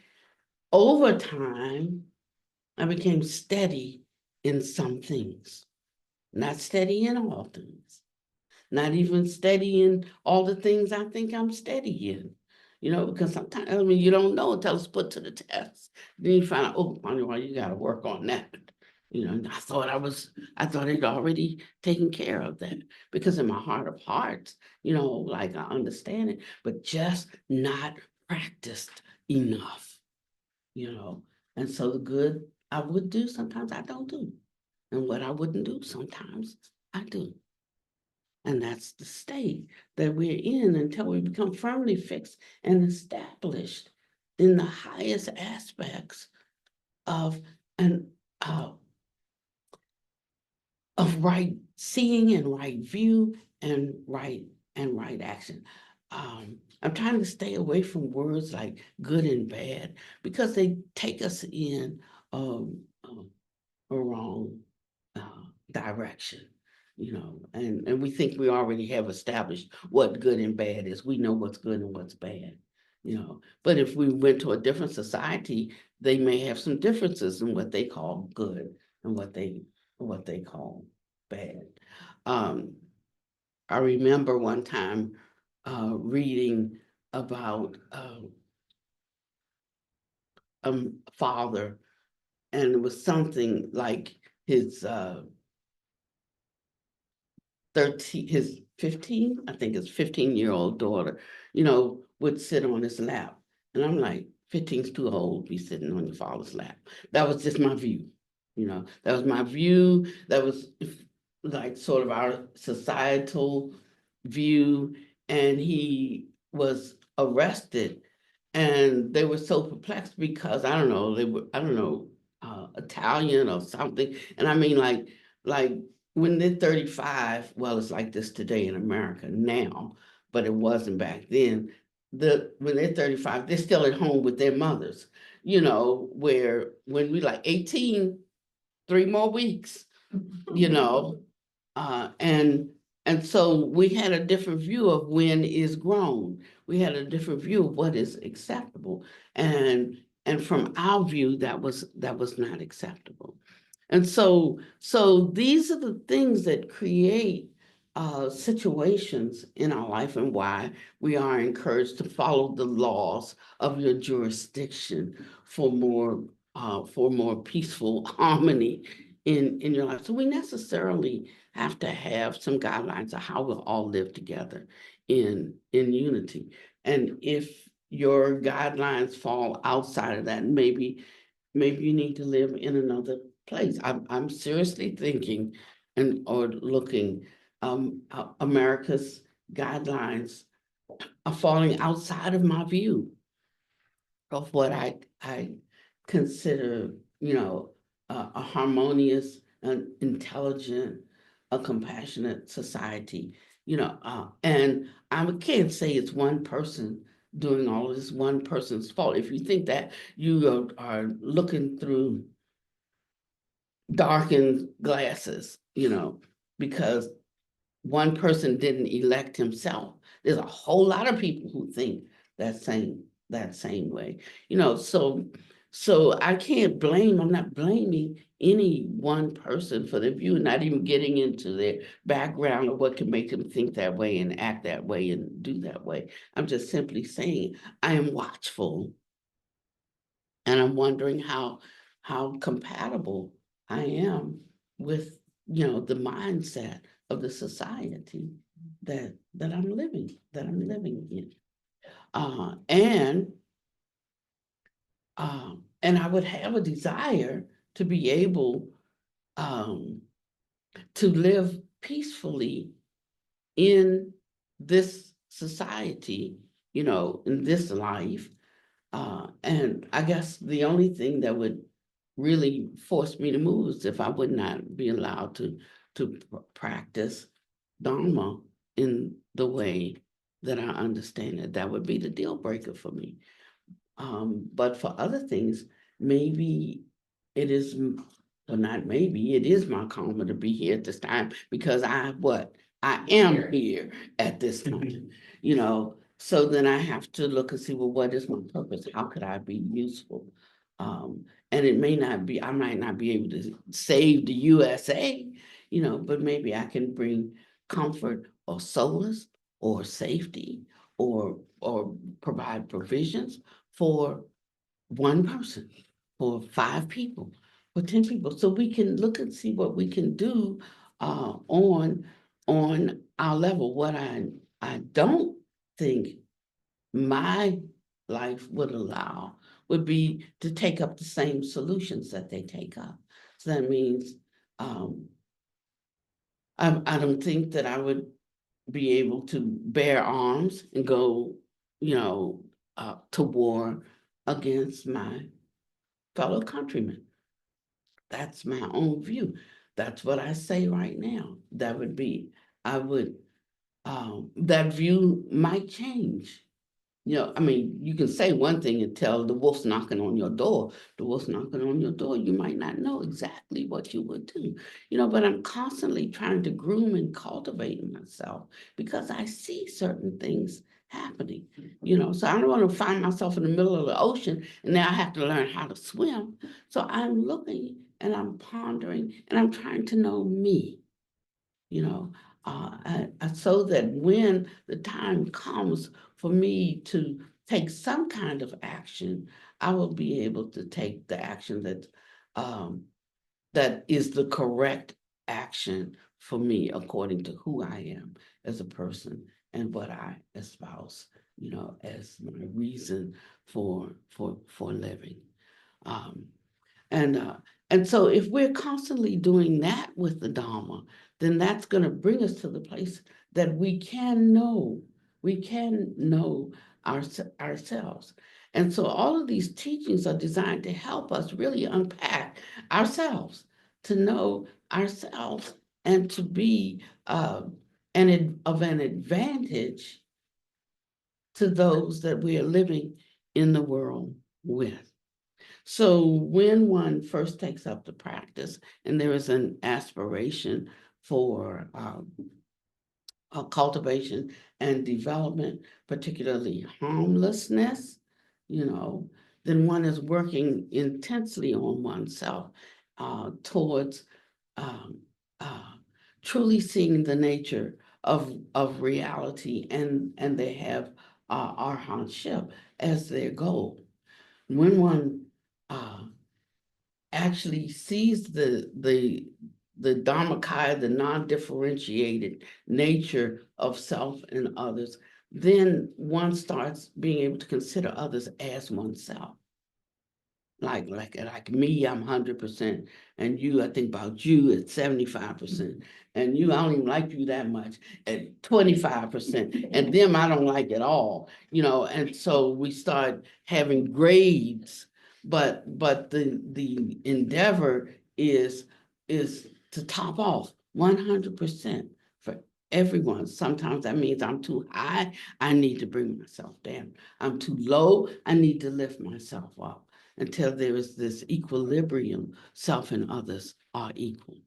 over time, I became steady in some things, not steady in all things, not even steady in all the things I think I'm steady in. Because sometimes, I mean, you don't know until it's put to the test. Then you find out, oh, well, you got to work on that. I thought it already taken care of that because in my heart of hearts, like I understand it, but just not practiced enough, And so the good I would do, sometimes I don't do. And what I wouldn't do, sometimes I do. And that's the state that we're in until we become firmly fixed and established in the highest aspects of an of right seeing and right view and right action. I'm trying to stay away from words like good and bad because they take us in a wrong direction, and we think we already have established what good and bad is. We know what's good and what's bad, But if we went to a different society, they may have some differences in what they call good and what they call bad. I remember one time reading about a father, and it was something like his 15, I think his 15-year-old daughter, would sit on his lap. And I'm like, 15's too old to be sitting on your father's lap. That was just my view. That was my view. That was like sort of our societal view. And he was arrested and they were so perplexed because I don't know, Italian or something. And I mean, like when they're 35, well, it's like this today in America now, but it wasn't back then. When they're 35, they're still at home with their mothers, where when we like 18, 3 more weeks, and And so we had a different view of when is grown. We had a different view of what is acceptable. And from our view, that was not acceptable. And so these are the things that create situations in our life, and why we are encouraged to follow the laws of your jurisdiction for more peaceful harmony in your life. So we necessarily have to have some guidelines of how we'll all live together in unity. And if your guidelines fall outside of that, maybe you need to live in another place. I'm seriously thinking or looking. America's guidelines are falling outside of my view of what I consider, a harmonious, an intelligent, a compassionate society. And I can't say it's one person doing all of this, one person's fault. If you think that, you are looking through darkened glasses, because one person didn't elect himself. There's a whole lot of people who think that same way, so I can't blame, I'm not blaming any one person for their view, not even getting into their background of what can make them think that way and act that way and do that way. I'm just simply saying I am watchful, and I'm wondering how compatible I am with, the mindset of the society that I'm living in. And I would have a desire to be able to live peacefully in this society, in this life. And I guess the only thing that would really force me to move is if I would not be allowed to practice Dharma in the way that I understand it. That would be the deal breaker for me. But for other things, maybe it is, or not maybe, it is my karma to be here at this time, because I am here at this time, so then I have to look and see, well, what is my purpose? How could I be useful? And it may not be, I might not be able to save the USA, but maybe I can bring comfort or solace or safety or provide provisions for one person, for 5 people, for 10 people. So we can look and see what we can do on our level. What I don't think my life would allow would be to take up the same solutions that they take up. So that means I don't think that I would be able to bear arms and go, to war against my fellow countrymen. That's my own view. That's what I say right now. That would be, I would, that view might change. I mean, you can say one thing and tell the wolf's knocking on your door. The wolf's knocking on your door. You might not know exactly what you would do, but I'm constantly trying to groom and cultivate myself, because I see certain things happening, so I don't want to find myself in the middle of the ocean and now I have to learn how to swim. So I'm looking and I'm pondering and I'm trying to know me, so that when the time comes for me to take some kind of action, I will be able to take the action that is the correct action for me, according to who I am as a person and what I espouse, as my reason for living. Um, and so if we're constantly doing that with the Dharma, then that's going to bring us to the place that we can know ourselves. And so all of these teachings are designed to help us really unpack ourselves, to know ourselves, and to be of an advantage to those that we are living in the world with. So when one first takes up the practice and there is an aspiration for cultivation and development, particularly homelessness, then one is working intensely on oneself towards um, truly seeing the nature of reality, and they have arhatship as their goal. When one actually sees the Dharmakaya, the non-differentiated nature of self and others, then one starts being able to consider others as oneself. Like me, I'm 100%, and you, I think about you at 75%, and you, I don't even like you that much at 25%, and them I don't like at all, and so we start having grades, but the endeavor is to top off 100% for everyone. Sometimes that means I'm too high, I need to bring myself down. I'm too low, I need to lift myself up until there is this equilibrium, self and others are equal.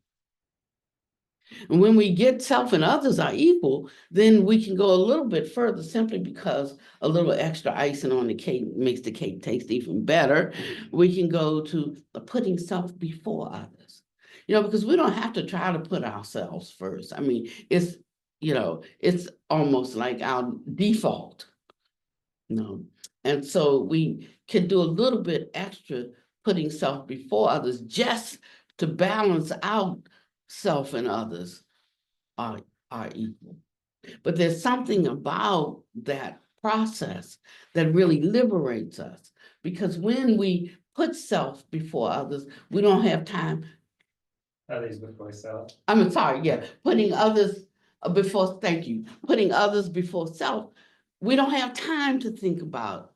And when we get self and others are equal, then we can go a little bit further simply because a little extra icing on the cake makes the cake taste even better. We can go to putting self before others, because we don't have to try to put ourselves first. I mean, it's almost like our default. And so we can do a little bit extra putting self before others just to balance out self and others are equal. But there's something about that process that really liberates us, because when we put self before others, we don't have time. Others before self. I'm sorry, yeah, putting others before, thank you, putting others before self, we don't have time to think about,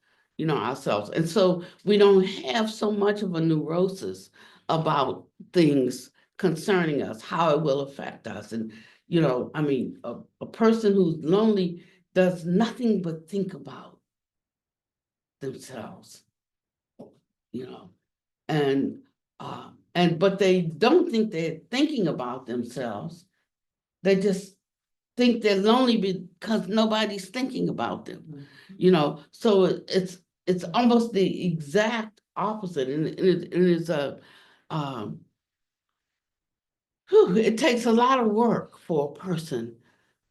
ourselves. And so we don't have so much of a neurosis about things concerning us, how it will affect us. And, a person who's lonely does nothing but think about themselves, but they don't think they're thinking about themselves. They just think they're lonely because nobody's thinking about them, so it's almost the exact opposite. And it is it takes a lot of work for a person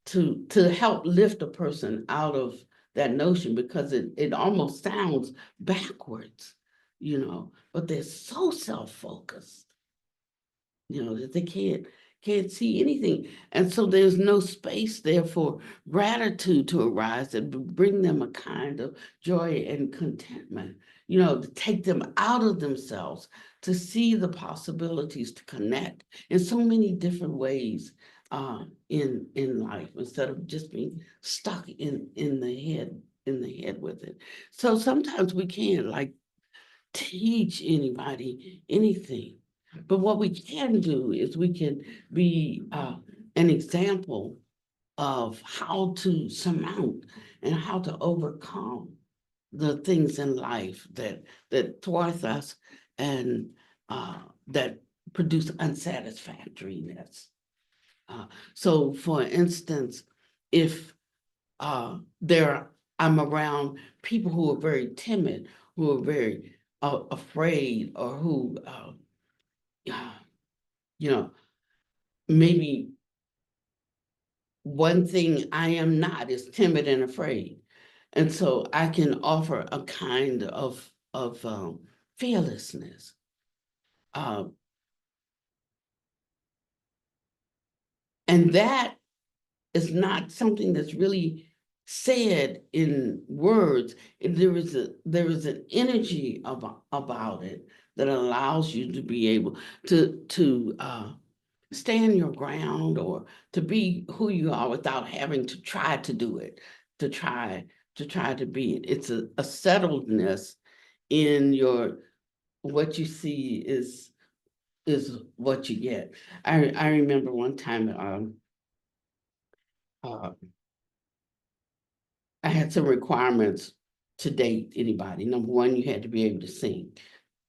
to help lift a person out of that notion, because it almost sounds backwards, but they're so self-focused, that they can't see anything. And so there's no space there for gratitude to arise that would bring them a kind of joy and contentment, to take them out of themselves, to see the possibilities to connect in so many different ways in life, instead of just being stuck in the head with it. So sometimes we can't teach anybody anything. But what we can do is we can be an example of how to surmount and how to overcome the things in life that thwart us and that produce unsatisfactoriness. So, for instance, if I'm around people who are very timid, who are very afraid, or who maybe one thing I am not is timid and afraid. And so I can offer a kind of fearlessness. And that is not something that's really said in words. There is an energy about it that allows you to be able to stand your ground, or to be who you are without having to try to do it, to try to be it. It's a settledness in what you see is what you get. I remember one time I had some requirements to date anybody. Number one, you had to be able to sing,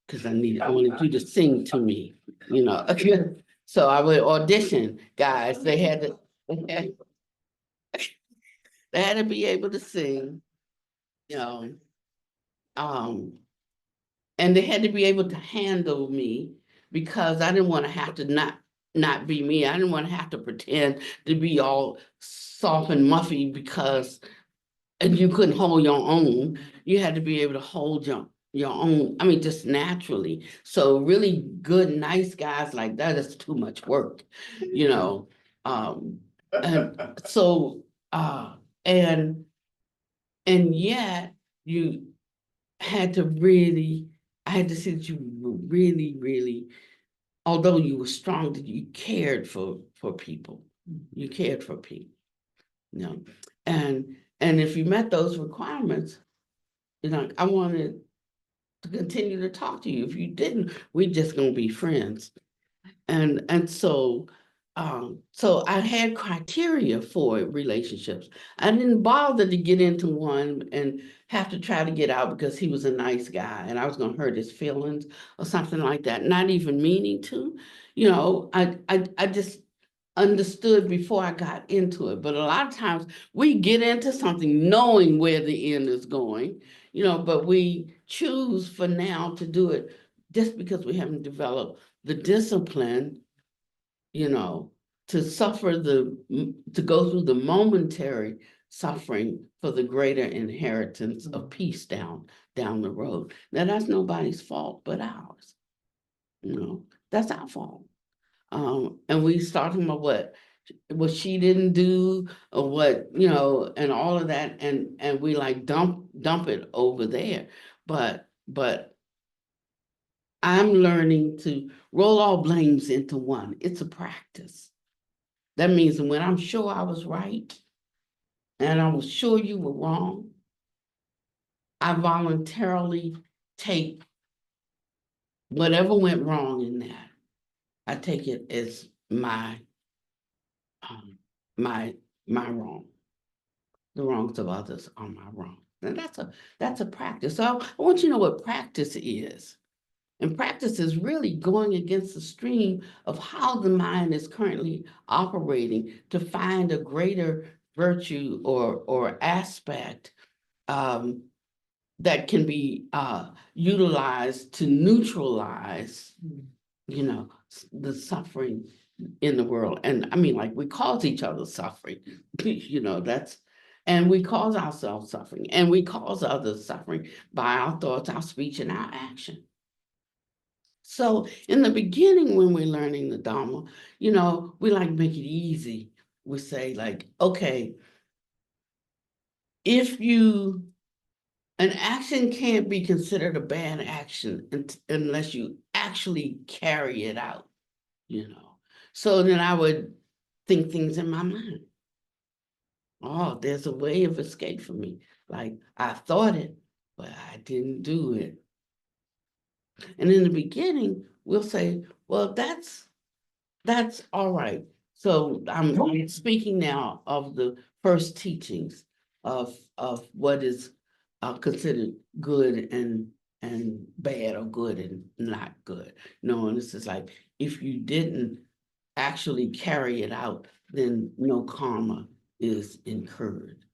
because I wanted you to sing to me, So I would audition guys. They had to. They had to be able to sing, you know. And they had to be able to handle me because I didn't want to have to not be me. I didn't want to have to pretend to be all soft and muffy because and you couldn't hold your own. You had to be able to hold your own, I mean, just naturally. So really good, nice guys like that is too much work, you know. And so and yet you had to really, I had to see that you were really, really, although you were strong, that you cared for people. You cared for people, you know. And if you met those requirements, you know, I wanted to continue to talk to you. If you didn't, we're just gonna be friends. And so I had criteria for relationships. I didn't bother to get into one and have to try to get out because he was a nice guy and I was gonna hurt his feelings or something like that, not even meaning to. You know, I just understood before I got into it. But a lot of times we get into something knowing where the end is going, you know, but we choose for now to do it just because we haven't developed the discipline, you know, to to go through the momentary suffering for the greater inheritance of peace down the road. Now that's nobody's fault but ours. You know, that's our fault. And we start talking about what she didn't do or what, you know, and all of that, and we like dump it over there. But I'm learning to roll all blames into one. It's a practice. That means when I'm sure I was right and I was sure you were wrong, I voluntarily take whatever went wrong in that. I take it as my my wrong. The wrongs of others are my wrong. And that's a practice. So I want you to know what practice is. And practice is really going against the stream of how the mind is currently operating to find a greater virtue or aspect that can be utilized to neutralize, you know, the suffering in the world. And I mean, like we cause each other suffering, you know, and we cause ourselves suffering and we cause others suffering by our thoughts, our speech, and our action. So in the beginning, when we're learning the Dharma, you know, we like make it easy. We say like, okay, if an action can't be considered a bad action unless you actually carry it out, you know. So then I would think things in my mind. Oh, there's a way of escape for me. Like I thought it, but I didn't do it. And in the beginning, we'll say, well, that's all right. So I'm speaking now of the first teachings of what is considered good and bad or good and not good. No, and this is like if you didn't actually carry it out, then no karma is incurred.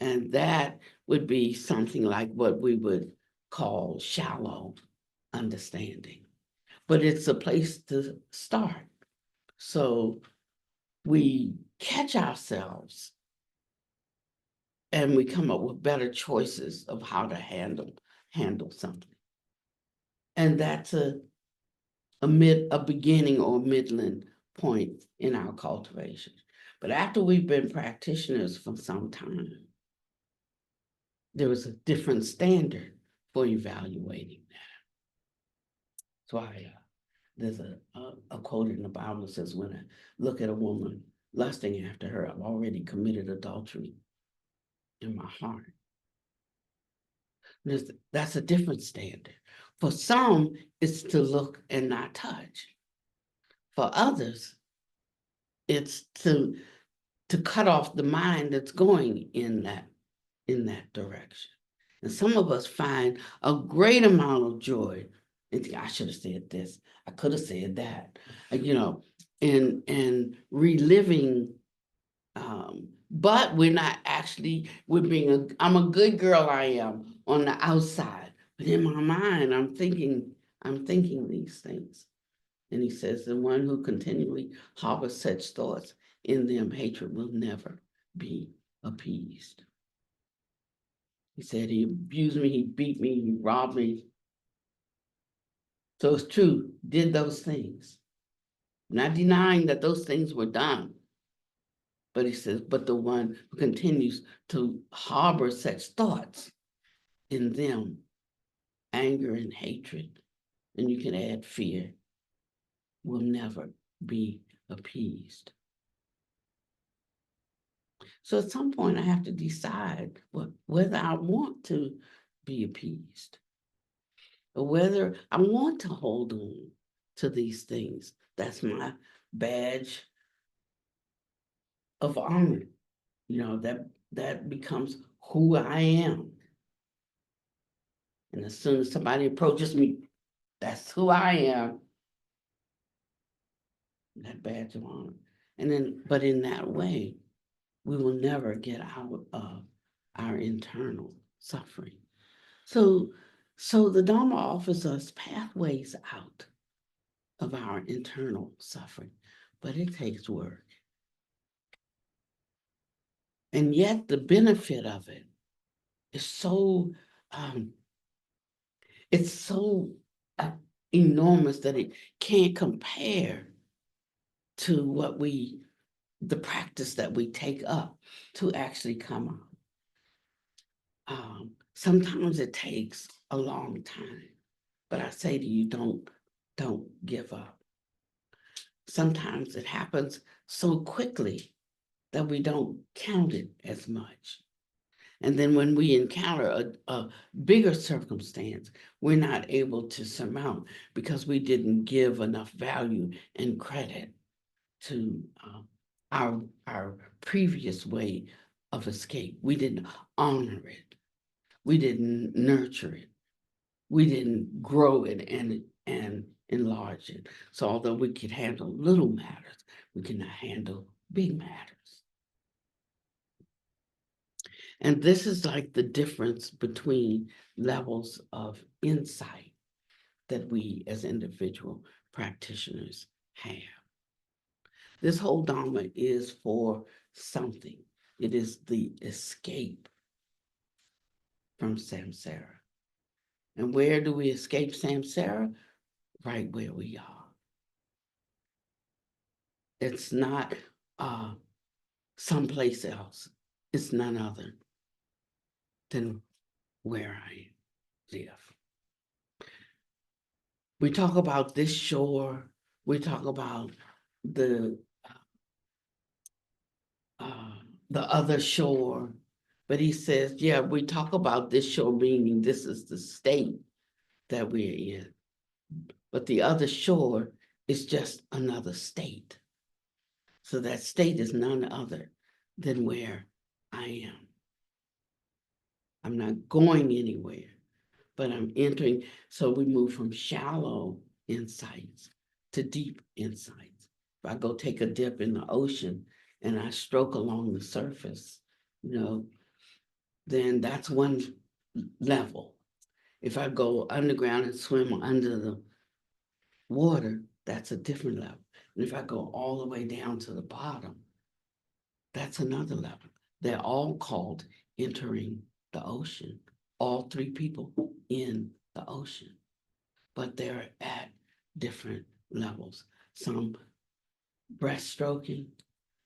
And that would be something like what we would call shallow understanding. But it's a place to start. So we catch ourselves and we come up with better choices of how to handle something. And that's a beginning or midland point in our cultivation. But after we've been practitioners for some time, there was a different standard for evaluating that. So there's a quote in the Bible that says, when I look at a woman lusting after her, I've already committed adultery in my heart. That's a different standard. For some, it's to look and not touch. For others, it's to cut off the mind that's going in that direction. And some of us find a great amount of joy. And think, I should have said this. I could have said that. You know, and reliving but we're not actually, I'm a good girl, I am, on the outside. But in my mind, I'm thinking these things. And he says, the one who continually harbors such thoughts in them, hatred will never be appeased. He said, he abused me, he beat me, he robbed me. So it's true, did those things. Not denying that those things were done. But he says, but the one who continues to harbor such thoughts in them, anger and hatred, and you can add fear, will never be appeased. So at some point I have to decide whether I want to be appeased or whether I want to hold on to these things. That's my badge of honor. You know, that becomes who I am. And as soon as somebody approaches me, that's who I am. That badge of honor. And then, but in that way, we will never get out of our internal suffering. So the Dharma offers us pathways out of our internal suffering, but it takes work. And yet the benefit of it is so, it's so enormous that it can't compare to the practice that we take up to actually come out. Sometimes it takes a long time, but I say to you, don't give up. Sometimes it happens so quickly that we don't count it as much. And then when we encounter a bigger circumstance, we're not able to surmount because we didn't give enough value and credit to our previous way of escape. We didn't honor it. We didn't nurture it. We didn't grow it and enlarge it. So although we could handle little matters, we cannot handle big matters. And this is like the difference between levels of insight that we as individual practitioners have. This whole Dharma is for something. It is the escape from samsara. And where do we escape samsara? Right where we are. It's not someplace else. It's none other than where I live. We talk about this shore. We talk about the other shore. But he says, yeah, we talk about this shore, meaning this is the state that we're in. But the other shore is just another state. So that state is none other than where I am. I'm not going anywhere, but I'm entering. So we move from shallow insights to deep insights. If I go take a dip in the ocean and I stroke along the surface, then that's one level. If I go underground and swim under the water, that's a different level. And if I go all the way down to the bottom, that's another level. They're all called entering the ocean. All three people in the ocean, but they're at different levels. Some breaststroking,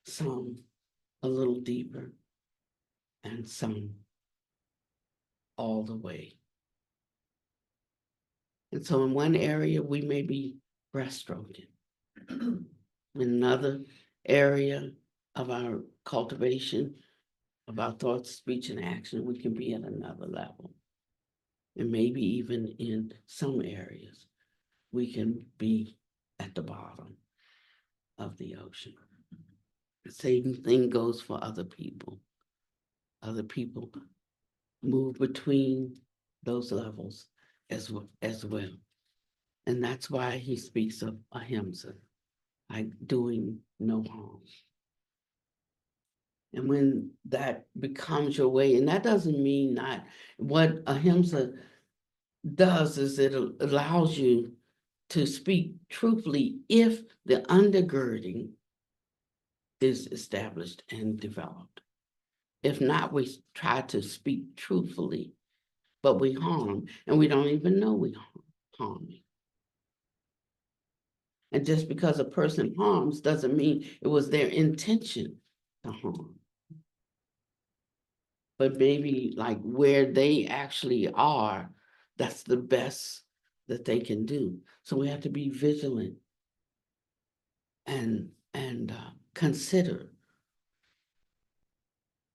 some a little deeper, and some all the way. And so in one area, we may be breaststroking. In another area of our cultivation, of our thoughts, speech, and action, we can be at another level. And maybe even in some areas, we can be at the bottom of the ocean. The same thing goes for other people. Other people move between those levels as well. And that's why he speaks of ahimsa, like doing no harm. And when that becomes your way, and that doesn't mean not, what ahimsa does is it allows you to speak truthfully if the undergirding is established and developed. If not, we try to speak truthfully, but we harm, and we don't even know we harming. And just because a person harms doesn't mean it was their intention to harm. But maybe like where they actually are, that's the best that they can do. So we have to be vigilant and consider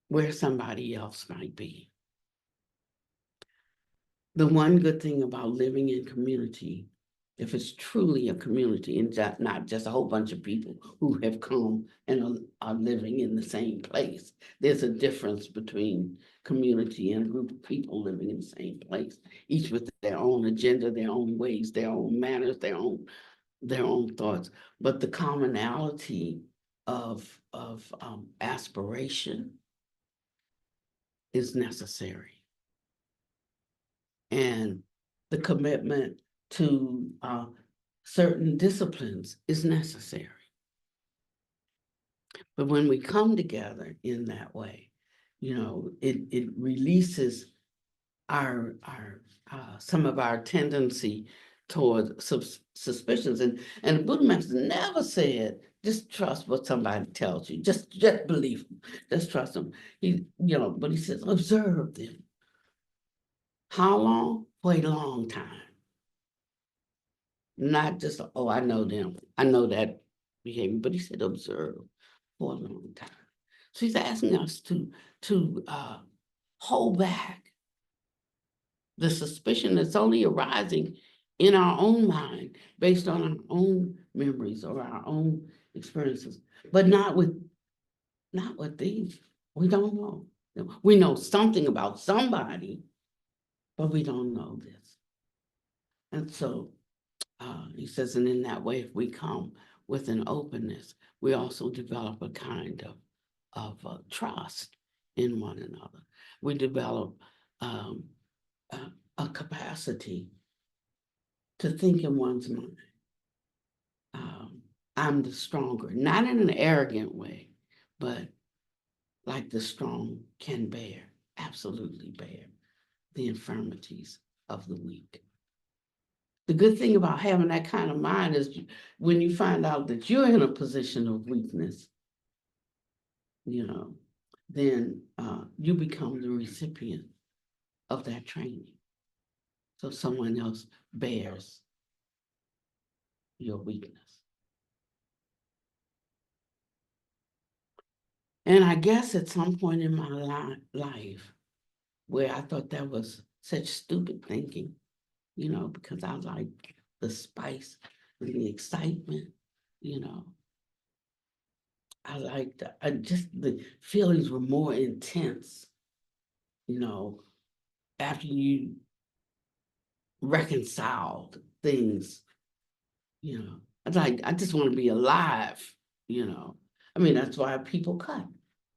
where somebody else might be. The one good thing about living in community, if it's truly a community and not just a whole bunch of people who have come and are living in the same place, there's a difference between community and a group of people living in the same place, each with their own agenda, their own ways, their own manners, their own thoughts. But the commonality of aspiration is necessary. And the commitment to certain disciplines is necessary. But when we come together in that way, it releases our some of our tendency toward suspicions. And the Buddha Master never said, just trust what somebody tells you. Just believe them. Just trust them. But he says, observe them. How long? For a long time. Not just, oh, I know them. I know that behavior, but he said observe for a long time. So he's asking us to hold back the suspicion that's only arising in our own mind based on our own memories or our own experiences, but not with these. We don't know. We know something about somebody, but we don't know this. And so he says, and in that way, if we come with an openness, we also develop a kind of trust in one another. We develop a capacity to think in one's mind. I'm the stronger, not in an arrogant way, but like the strong can bear, absolutely bear the infirmities of the weak. The good thing about having that kind of mind is when you find out that you're in a position of weakness, then you become the recipient of that training. So someone else bears your weakness. And I guess at some point in my life where I thought that was such stupid thinking, because I like the spice and the excitement, I liked just the feelings were more intense, after you reconciled things, I just want to be alive, I mean, that's why people cut.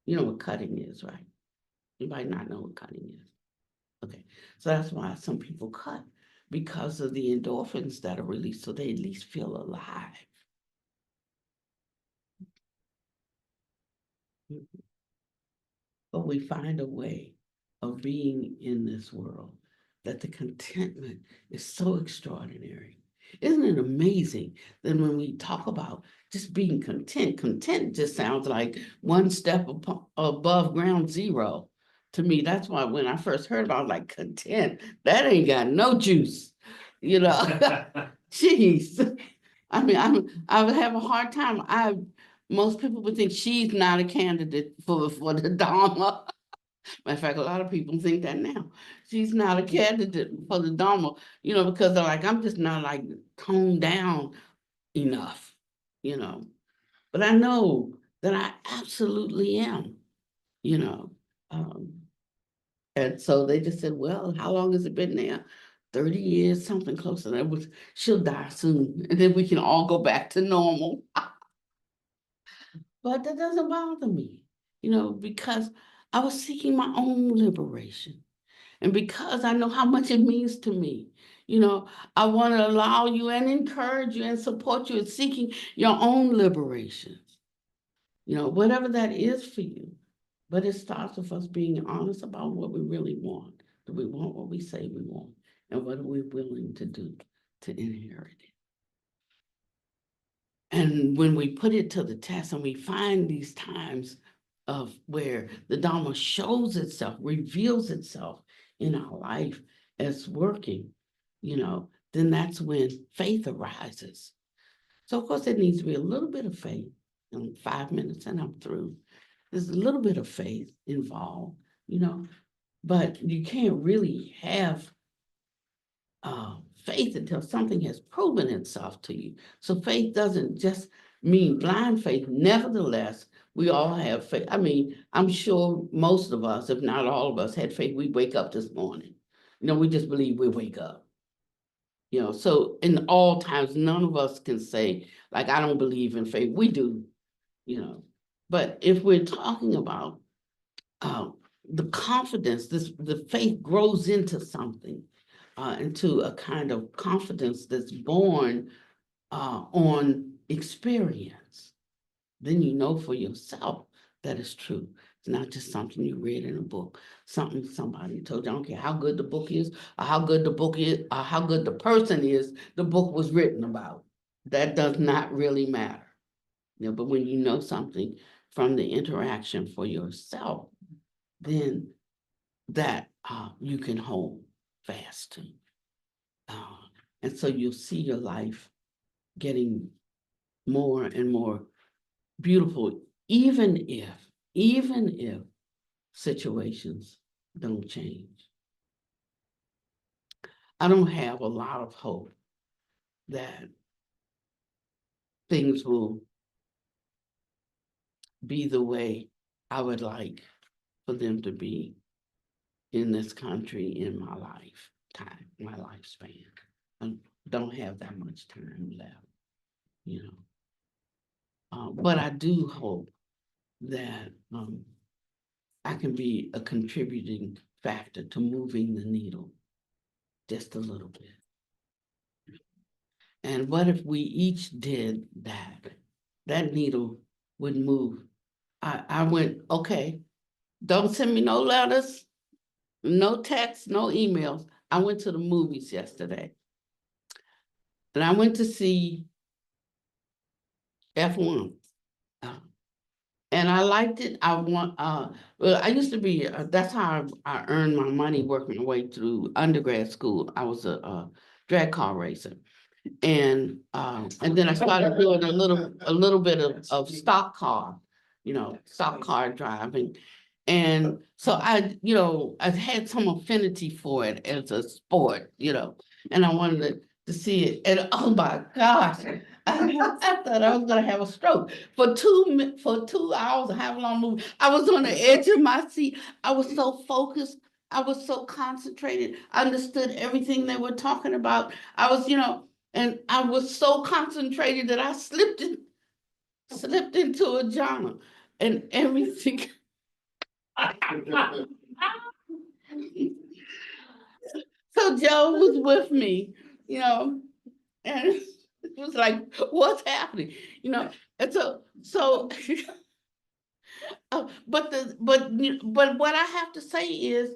You know what cutting is, right? You might not know what cutting is. Okay, so that's why some people cut, because of the endorphins that are released, so they at least feel alive. But we find a way of being in this world that the contentment is so extraordinary. Isn't it amazing that when we talk about just being content just sounds like one step above ground zero. To me, that's why when I first heard about like content, that ain't got no juice, Jeez. I mean, I would have a hard time. Most people would think she's not a candidate for the Dharma. Matter of fact, a lot of people think that now. She's not a candidate for the Dharma, because they're like, I'm just not like toned down enough, But I know that I absolutely am, you know. And so they just said, well, how long has it been there? 30 years, something close to that. She'll die soon, and then we can all go back to normal. But that doesn't bother me. because I was seeking my own liberation. And because I know how much it means to me, I want to allow you and encourage you and support you in seeking your own liberation, whatever that is for you. But it starts with us being honest about what we really want. Do we want what we say we want? And what are we willing to do to inherit it? And when we put it to the test and we find these times of where the Dharma shows itself, reveals itself in our life as working, then that's when faith arises. So of course it needs to be a little bit of faith. 5 minutes and I'm through. There's a little bit of faith involved, but you can't really have faith until something has proven itself to you. So faith doesn't just mean blind faith. Nevertheless, we all have faith. I mean, I'm sure most of us, if not all of us, had faith. We wake up this morning. We just believe we wake up. So in all times, none of us can say, like, I don't believe in faith. We do, But if we're talking about the confidence, the faith grows into something. Into a kind of confidence that's born on experience, then you know for yourself that it's true. It's not just something you read in a book, something somebody told you. I don't care how good the book is, or how good the book is, or how good the person is the book was written about. That does not really matter. But when you know something from the interaction for yourself, then that you can hold fast to. And so you'll see your life getting more and more beautiful, even if situations don't change. I don't have a lot of hope that things will be the way I would like for them to be in this country in my lifetime, my lifespan. I don't have that much time left, but I do hope that I can be a contributing factor to moving the needle just a little bit. And what if we each did that? That needle would move. I went, okay, don't send me no letters, no texts, no emails. I went to the movies yesterday. And I went to see F1. And I liked it. Well, I used to be, that's how I earned my money working my way through undergrad school. I was a drag car racer. And then I started doing a little bit of stock car, stock car driving. And so I had some affinity for it as a sport, and I wanted to see it. And oh my gosh, I thought I was gonna have a stroke. For 2 hours, however long movie, I was on the edge of my seat. I was so focused. I was so concentrated. I understood everything they were talking about. I was, and I was so concentrated that I slipped into a genre and everything. So Joe was with me, and it was like, what's happening? And so but what I have to say is,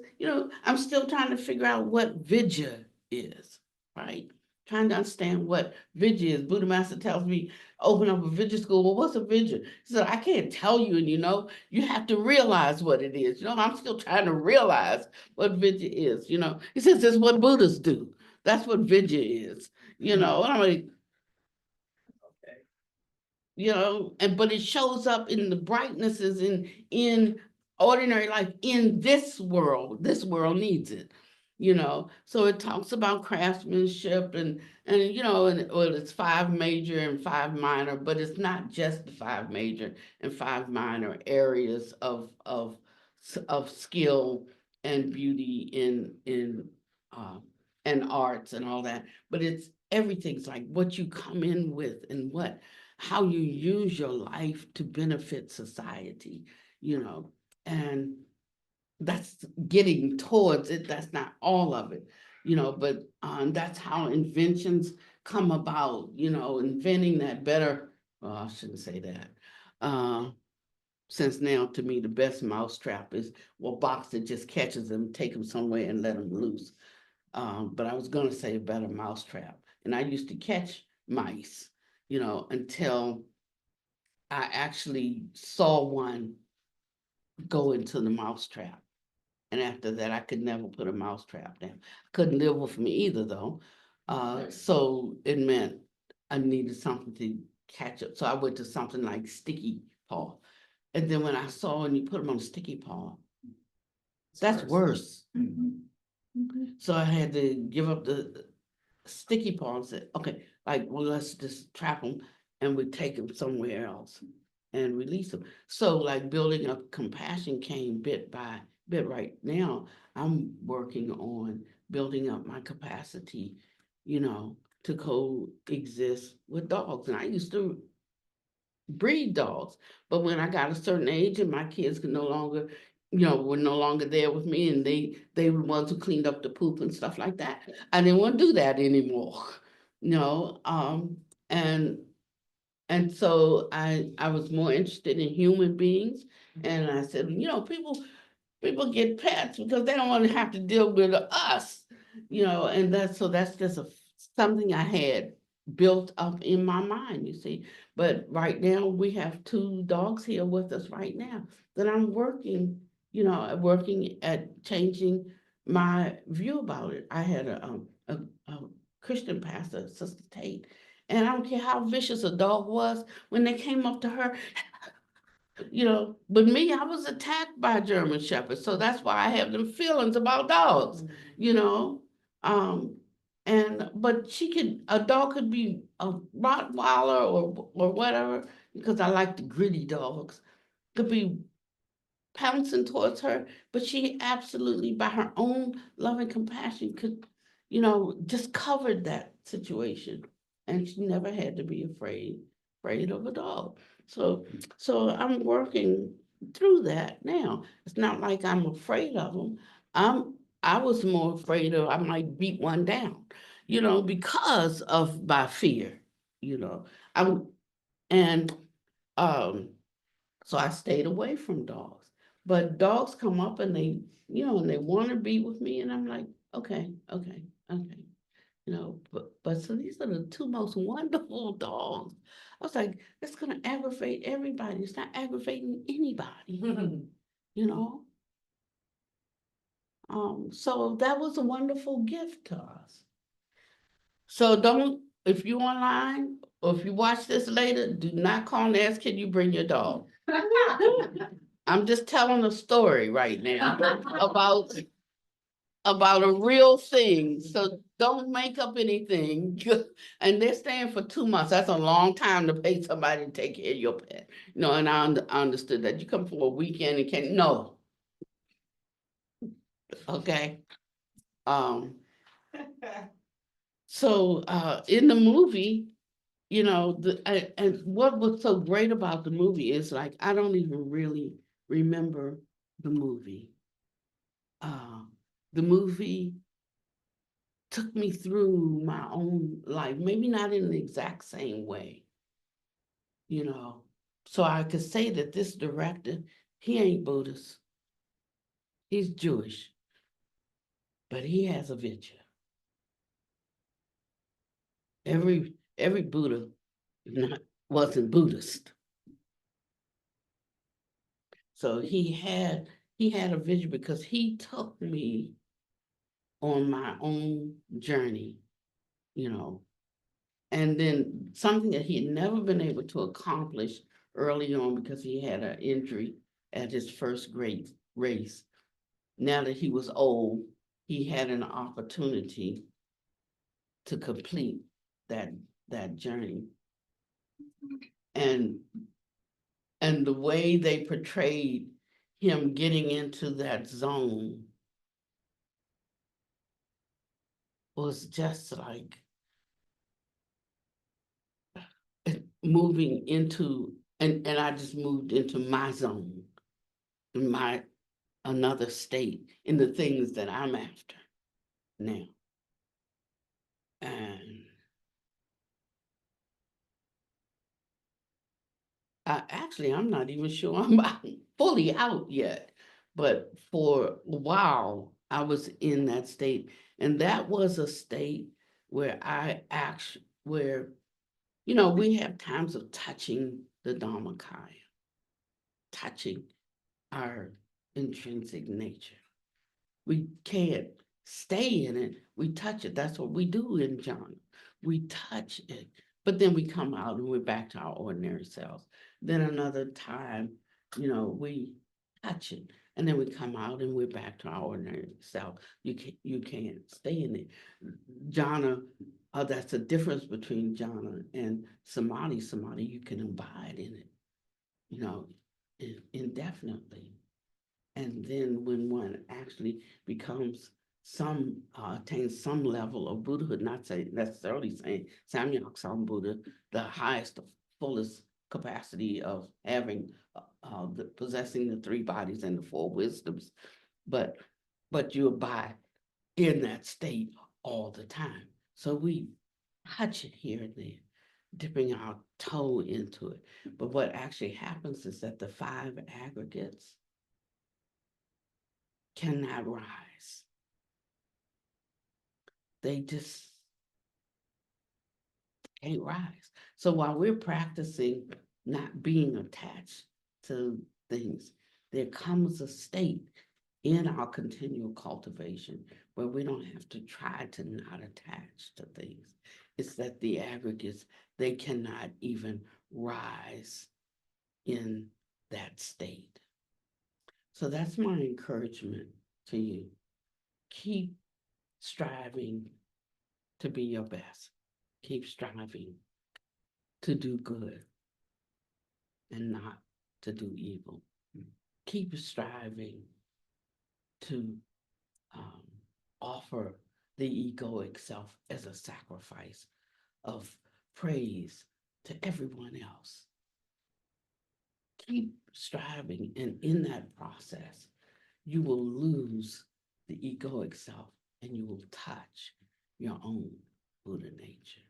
I'm still trying to figure out what vidya is, right? Trying to understand what vidya is. Buddha Master tells me, open up a vidya school. Well, what's a vidya? He said, I can't tell you, and you have to realize what it is. I'm still trying to realize what vidya is. He says, it's what Buddhas do. That's what vidya is. And I'm like, but it shows up in the brightnesses in ordinary life in this world. This world needs it, so it talks about craftsmanship and well, it's 5 major and 5 minor, but it's not just the 5 major and 5 minor areas of skill and beauty in and arts and all that, but it's everything's like what you come in with and how you use your life to benefit society, and that's getting towards it. That's not all of it, but that's how inventions come about, inventing that better, well, I shouldn't say that. Since now to me, the best mousetrap is a box that just catches them, take them somewhere and let them loose. But I was gonna say a better mousetrap. And I used to catch mice, until I actually saw one go into the mousetrap. And after that, I could never put a mousetrap down. Couldn't live with me either, though. So it meant I needed something to catch up. So I went to something like sticky paw. And then when I saw when you put them on sticky paw, that's worse. So I had to give up the sticky paw and said, okay, well, let's just trap them and we take them somewhere else and release them. So like building up compassion came bit by bit. Right now, I'm working on building up my capacity, to coexist with dogs. And I used to breed dogs, but when I got a certain age and my kids could no longer, were no longer there with me, and they were the ones who cleaned up the poop and stuff like that. I didn't want to do that anymore, and so I was more interested in human beings, and I said, people get pets because they don't want to have to deal with us, and that's just something I had built up in my mind, you see. But right now we have 2 dogs here with us right now that I'm working, working at changing my view about it. I had a Christian pastor, Sister Tate, and I don't care how vicious a dog was, when they came up to her, but me, I was attacked by a German Shepherd, so that's why I have them feelings about dogs, you know. But a dog could be a Rottweiler or whatever, because I like the gritty dogs, could be pouncing towards her, but she absolutely, by her own loving compassion, could, just covered that situation, and she never had to be afraid of a dog. So I'm working through that now. It's not like I'm afraid of them. I was more afraid of I might beat one down, because of my fear, you know. I'm and um so I stayed away from dogs. But dogs come up and they want to be with me, and I'm like, okay, okay, okay. But so these are the 2 most wonderful dogs. I was like, it's gonna aggravate everybody. It's not aggravating anybody, you know. So that was a wonderful gift to us. So if you online or if you watch this later, do not call and ask, can you bring your dog? I'm just telling a story right now about a real thing. So don't make up anything. And they're staying for 2 months. That's a long time to pay somebody to take care of your pet. And I understood that. You come for a weekend and can't, no. Okay. Um, so in the movie, and what was so great about the movie is like, I don't even really remember the movie. The movie took me through my own life, maybe not in the exact same way, So I could say that this director, he ain't Buddhist, he's Jewish, but he has a vision. Every Buddha wasn't Buddhist. So he had a vision because he took me on my own journey, and then something that he had never been able to accomplish early on because he had an injury at his first great race. Now that he was old, he had an opportunity to complete that journey. And the way they portrayed him getting into that zone was just like moving into, and I just moved into my zone, my another state in the things that I'm after now. And I'm not even sure I'm fully out yet, but for a while I was in that state, and that was a state where where, we have times of touching the Dharmakaya, touching our intrinsic nature. We can't stay in it. We touch it. That's what we do in jhana. We touch it, but then we come out and we're back to our ordinary selves. Then another time, we touch it, and then we come out and we're back to our ordinary self. You can't stay in it. Jhana, that's the difference between jhana and samadhi. Samadhi, you can abide in it, indefinitely. And then when one actually becomes attains some level of Buddhahood, not necessarily saying Samyak Buddha, the highest, fullest capacity of having, possessing the three bodies and the four wisdoms, but you abide in that state all the time. So we touch it here and there, dipping our toe into it. But what actually happens is that the five aggregates cannot rise. They just can't rise. So while we're practicing not being attached to things, there comes a state in our continual cultivation where we don't have to try to not attach to things. It's that the aggregates, they cannot even rise in that state. So that's my encouragement to you. Keep striving to be your best. Keep striving to do good and not to do evil. Keep striving to offer the egoic self as a sacrifice of praise to everyone else. Keep striving, and in that process, you will lose the egoic self and you will touch your own Buddha nature.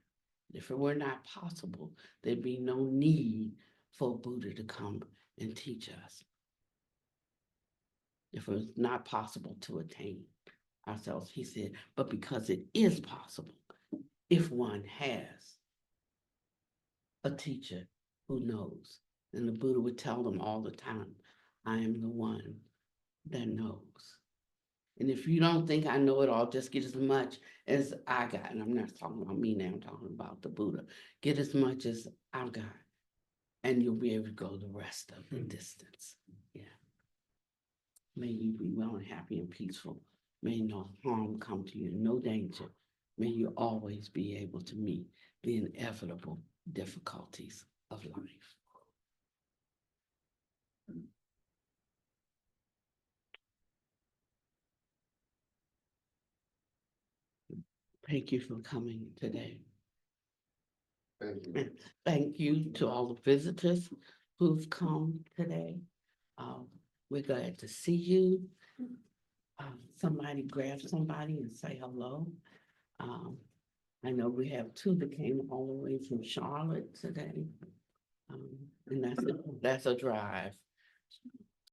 If it were not possible, there'd be no need for Buddha to come and teach us. If it was not possible to attain ourselves, he said, but because it is possible, if one has a teacher who knows, and the Buddha would tell them all the time, I am the one that knows. And if you don't think I know it all, just get as much as I got. And I'm not talking about me now, I'm talking about the Buddha. Get as much as I've got, and you'll be able to go the rest of the distance. Yeah. May you be well and happy and peaceful. May no harm come to you, no danger. May you always be able to meet the inevitable difficulties of life. Thank you for coming today. Thank you. And thank you to all the visitors who've come today. We're glad to see you. Somebody grab somebody and say hello. I know we have two that came all the way from Charlotte today. And that's a drive.